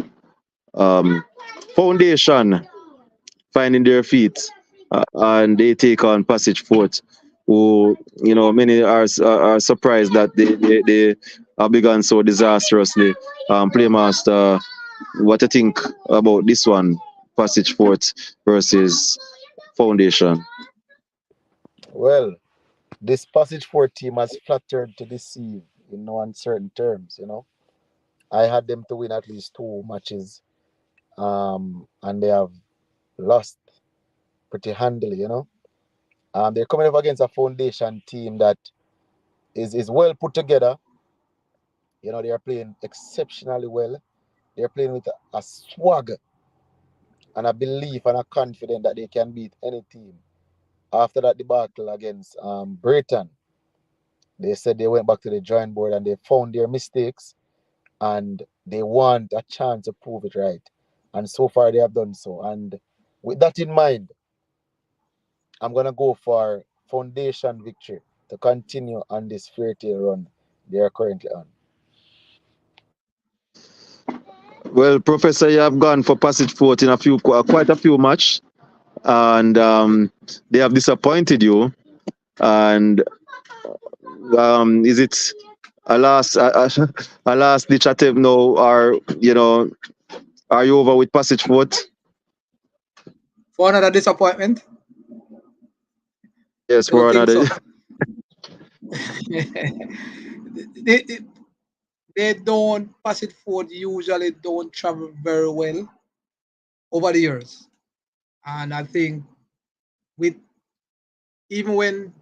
Um, Foundation finding their feet, and they take on Passage Fort, who, you know, many are surprised that they have begun so disastrously. Playmaster, what do you think about this one, Passage Fort versus Foundation? Well, this Passage 4 team has flattered to deceive in no uncertain terms, you know. I had them to win at least 2 matches, and they have lost pretty handily, you know. They're coming up against a Foundation team that is well put together. You know, they are playing exceptionally well. They're playing with a swag and a belief and a confidence that they can beat any team. After that debacle against Britain, they said they went back to the drawing board and they found their mistakes and they want a chance to prove it right. And so far they have done so. And with that in mind, I'm gonna go for Foundation victory to continue on this fairy tale run they are currently on. Well, Professor, you have gone for Passage Fort in quite a few matches, and they have disappointed you. And is it a last a last ditch attempt now, or are you over with Passage Fort? For another disappointment, Yes, I don't for think another. so. they, they, they don't pass it forward, usually don't travel very well over the years. And I think with even when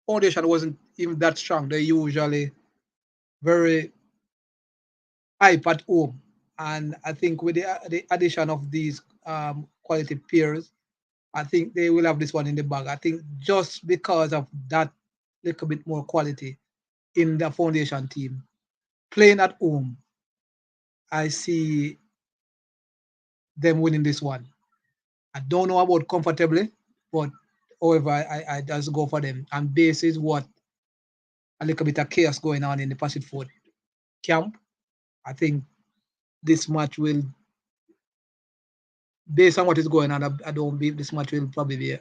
foundation wasn't even that strong, they usually very hype at home. And I think with the addition of these quality peers, I think they will have this one in the bag. I think just because of that little bit more quality in the foundation team, playing at home, I see them winning this one. I don't know about comfortably, but however, I just go for them. And this is what a little bit of chaos going on in the Pacific Ford camp. I think this match will, based on what is going on, I don't believe this match will probably be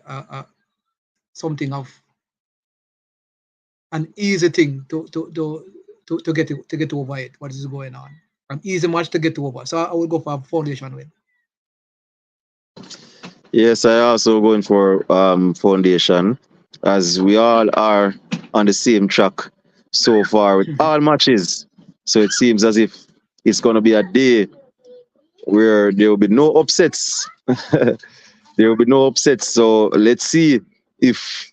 something of an easy thing to get over it. What is going on? An easy match to get over. So I will go for a foundation win. Yes, I also going for Foundation, as we all are on the same track so far with all matches. So it seems as if it's going to be a day where there will be no upsets. There will be no upsets. So let's see if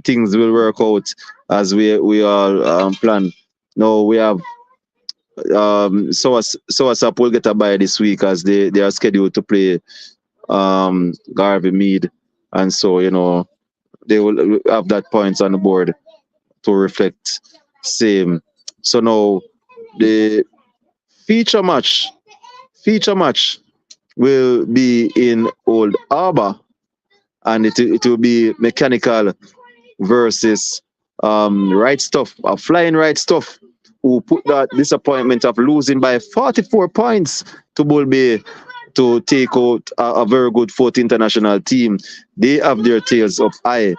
things will work out as we all plan. No, we have Soasap will get a bye this week as they are scheduled to play Garvey Mead, and so they will have that points on the board to reflect same. So now the feature match feature match will be in Old Harbour, and it will be Mechanical versus Right Stuff, a flying Right Stuff, who put that disappointment of losing by 44 points to Bull Bay to take out a very good fourth international team. They have their tails up high,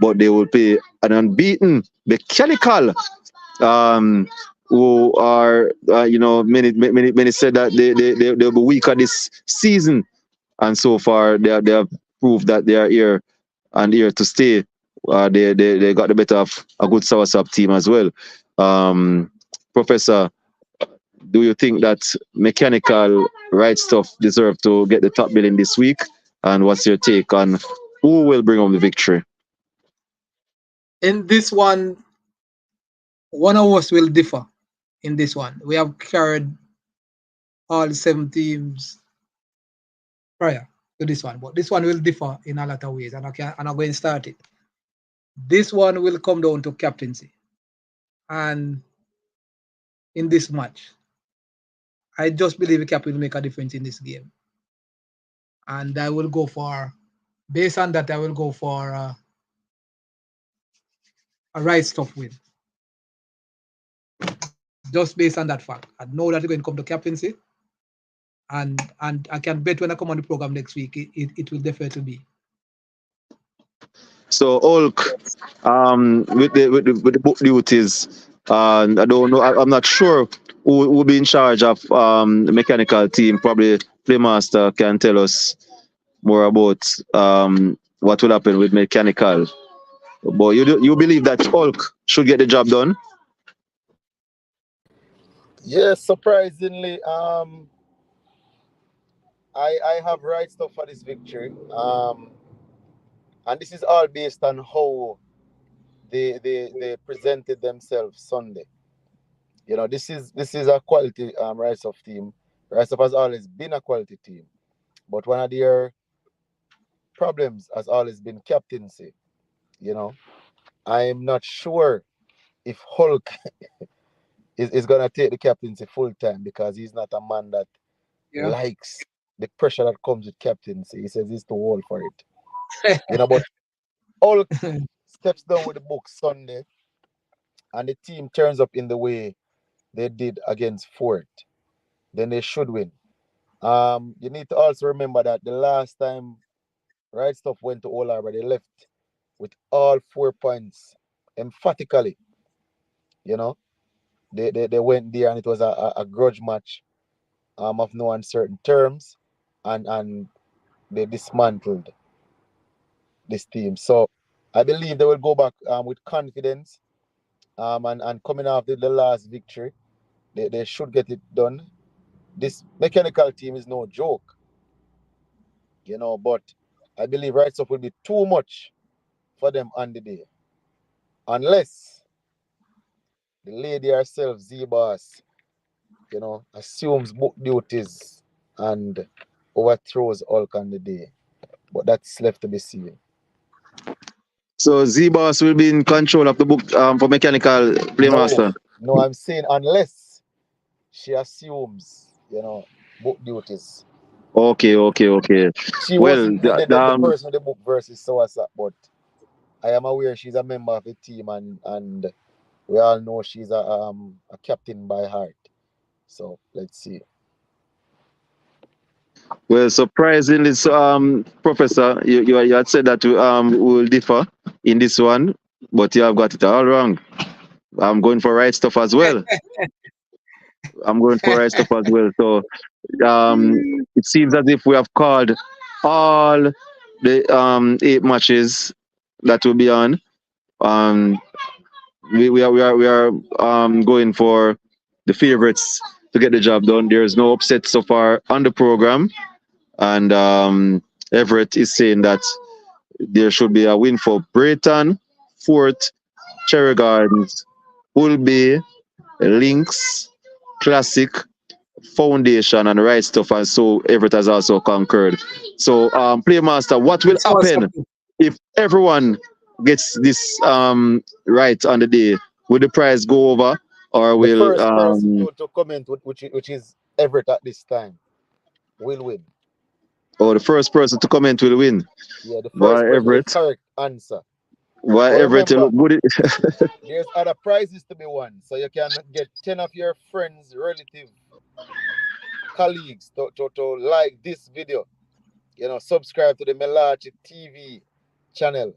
but they will play an unbeaten Mechanical, um, who are, many said that they'll be weaker this season, and so far they have proved that they are here and here to stay. They got the better of a good Soursop team as well. Professor, do you think that Mechanical Right Stuff deserve to get the top billing this week? And what's your take on who will bring home the victory? In this one of us will differ. In this one, we have carried all 7 teams prior to this one, but this one will differ in a lot of ways, and I'm going to start it. This one will come down to captaincy, and in this match, I just believe the captain will make a difference in this game, and I will go for, based on that, I will go for a Right Stuff win. Just based on that fact, I know that it's going to come to captaincy, and I can bet when I come on the program next week, it will definitely be. So Hulk, with the book duties, I don't know. I'm not sure who will be in charge of the mechanical team. Probably Playmaster can tell us more about what will happen with mechanical. But you believe that Hulk should get the job done? Yes, surprisingly, I have Right Stuff for this victory. And this is all based on how they presented themselves Sunday. This is a quality Rise of team. Rise of has always been a quality team, but one of their problems has always been captaincy. You know, I'm not sure if Hulk is gonna take the captaincy full time because he's not a man that Yeah. likes the pressure that comes with captaincy. He says he's too old for it. But Hulk steps down with the book Sunday, and the team turns up in the way they did against Fort, then they should win. You need to also remember that the last time Right Stuff went to Old Harbour, they left with all 4 points emphatically. You know, they went there and it was a grudge match of no uncertain terms, and they dismantled this team. So I believe they will go back with confidence, and coming off the last victory, they should get it done. This mechanical team is no joke, but I believe Right Stuff will be too much for them on the day. Unless the lady herself, Z-Boss, assumes book duties and overthrows Hulk on the day. But that's left to be seen. So Z-Boss will be in control of the book for mechanical No, Playmaster. no, I'm saying unless she assumes, book duties. Okay. She Well, wasn't the person with the book versus so what's up, but I am aware she's a member of the team, and we all know she's a captain by heart. So let's see. well, surprisingly, so, Professor, you had said that we will differ in this one, but you have got it all wrong. I'm going for Right Stuff as well. I'm going for Right Stuff as well. So it seems as if we have called all the 8 matches that will be on. Um, we are going for the favorites to get the job done. There's no upset so far on the program, and Everett is saying that there should be a win for Brayton, Fort, Cherry Gardens, Bull Bay, Lynx, Classic, Foundation, and Right Stuff, and so Everett has also conquered. So, Playmaster, what will It's all happen something. if everyone gets this right on the day? Will the prize go over, or The will first person to comment, which is Everett at this time, will win. or the first person to comment will win? Yeah, the Why first person with the Everett? correct answer. Why But Everett? You remember, look good. there's other prizes to be won, so you can get 10 of your friends, relatives, colleagues to like this video. Subscribe to the Mellache TV channel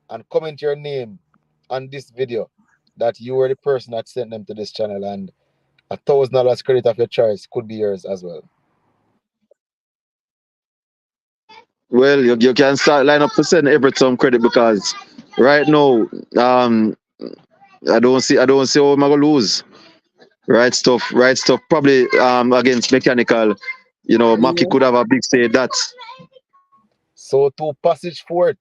and comment your name on this video that you were the person that sent them to this channel, and $1,000 credit of your choice could be yours as well. Well, you can start line up to send Everett some credit because right now, um, I don't see how I'm gonna lose. Right stuff. Probably against mechanical. Maki Yeah. could have a big say that. So to passage for it.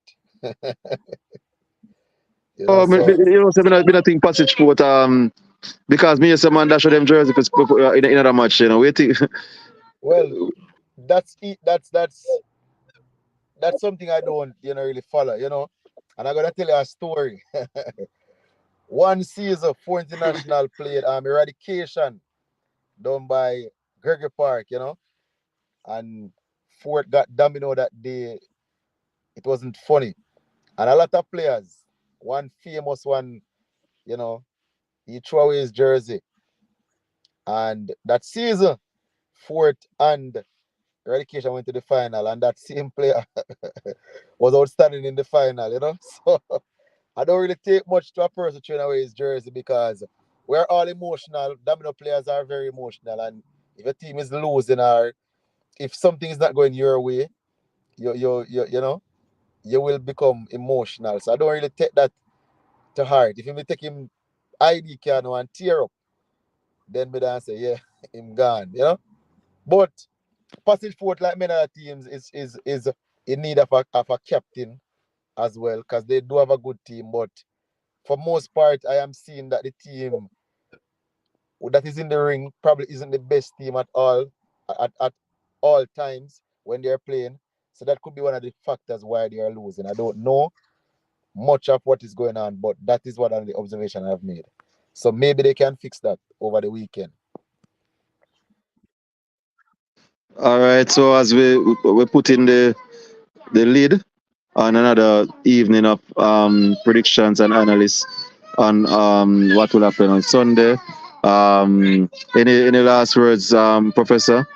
Oh, So so me not think passage for because me as a man that show them jersey for in another match. Waiting. well, that's it. That's something I don't really follow. And I'm gonna tell you a story. One season, four international played eradication done by Gregory Park, and Fort got domino that day. It wasn't funny. And a lot of players, one famous one, you know, he threw away his jersey. And that season, Fort and Eradication went to the final, and that same player was outstanding in the final. So I don't really take much to a person throwing away his jersey because we're all emotional. Domino players are very emotional, and if a team is losing or if something is not going your way, you will become emotional. So I don't really take that to heart. If you may take him ID card now and tear up, then me dance say, yeah, him gone. But Passage Fort, like many other teams, is in need of a captain as well, because they do have a good team. But for most part, I am seeing that the team that is in the ring probably isn't the best team at at all times when they're playing. So that could be one of the factors why they are losing. I don't know much of what is going on, but that is one of the observation I've made. So maybe they can fix that over the weekend. All right. So as we put in the lead on another evening of predictions and analysis on what will happen on Sunday. Any last words, Professor?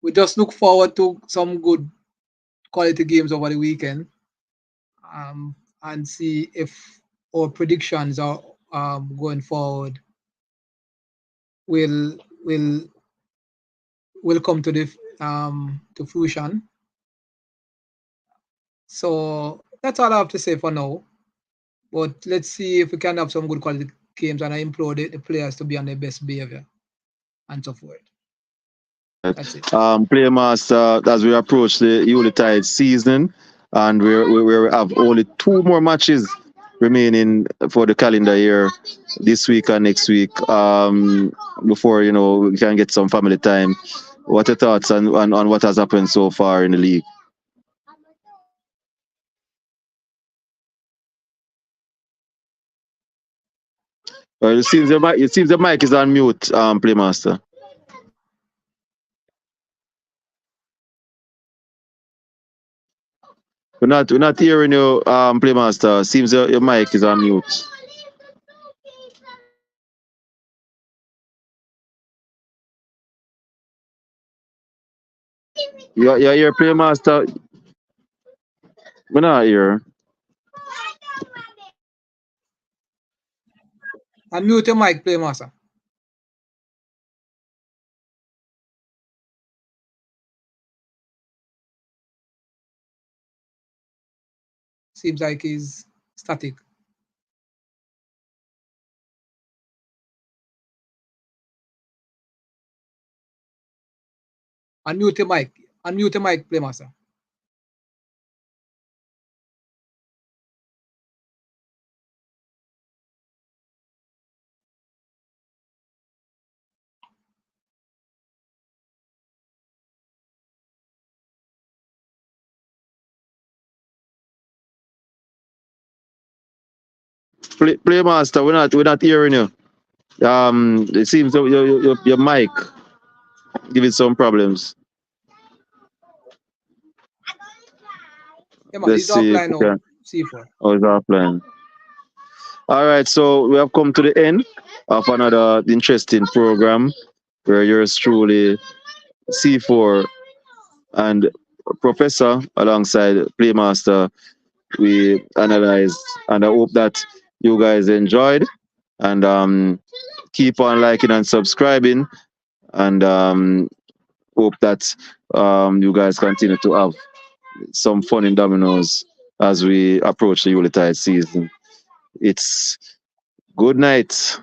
We just look forward to some good quality games over the weekend, and see if our predictions are going forward will will will come to the to fruition. So that's all I have to say for now. But let's see if we can have some good quality games, and I implore the players to be on their best behavior and so forth. That's it. Playmaster, as we approach the Yuletide season, and we have only two more matches remaining for the calendar year, this week and next week, before we can get some family time. What are your thoughts on what has happened so far in the league? Well, it seems the mic is on mute, Playmaster. We're not hearing you, Playmaster. Seems your mic is on mute. You're here, Playmaster. We're not here. Unmute your mic, play master. Seems like he's static. Unmute your mic. Unmute your mic, Playmaster. Playmaster, we're not hearing you. It seems that your mic giving some problems. Yeah, man, Let's he's see if offline we now. can. C4. Oh, it's offline. All right, so we have come to the end of another interesting program where yours truly, C4 and Professor alongside Playmaster, we analyzed, and I hope that you guys enjoyed, and keep on liking and subscribing, and hope that you guys continue to have some fun in dominoes as we approach the Yuletide season. It's good night.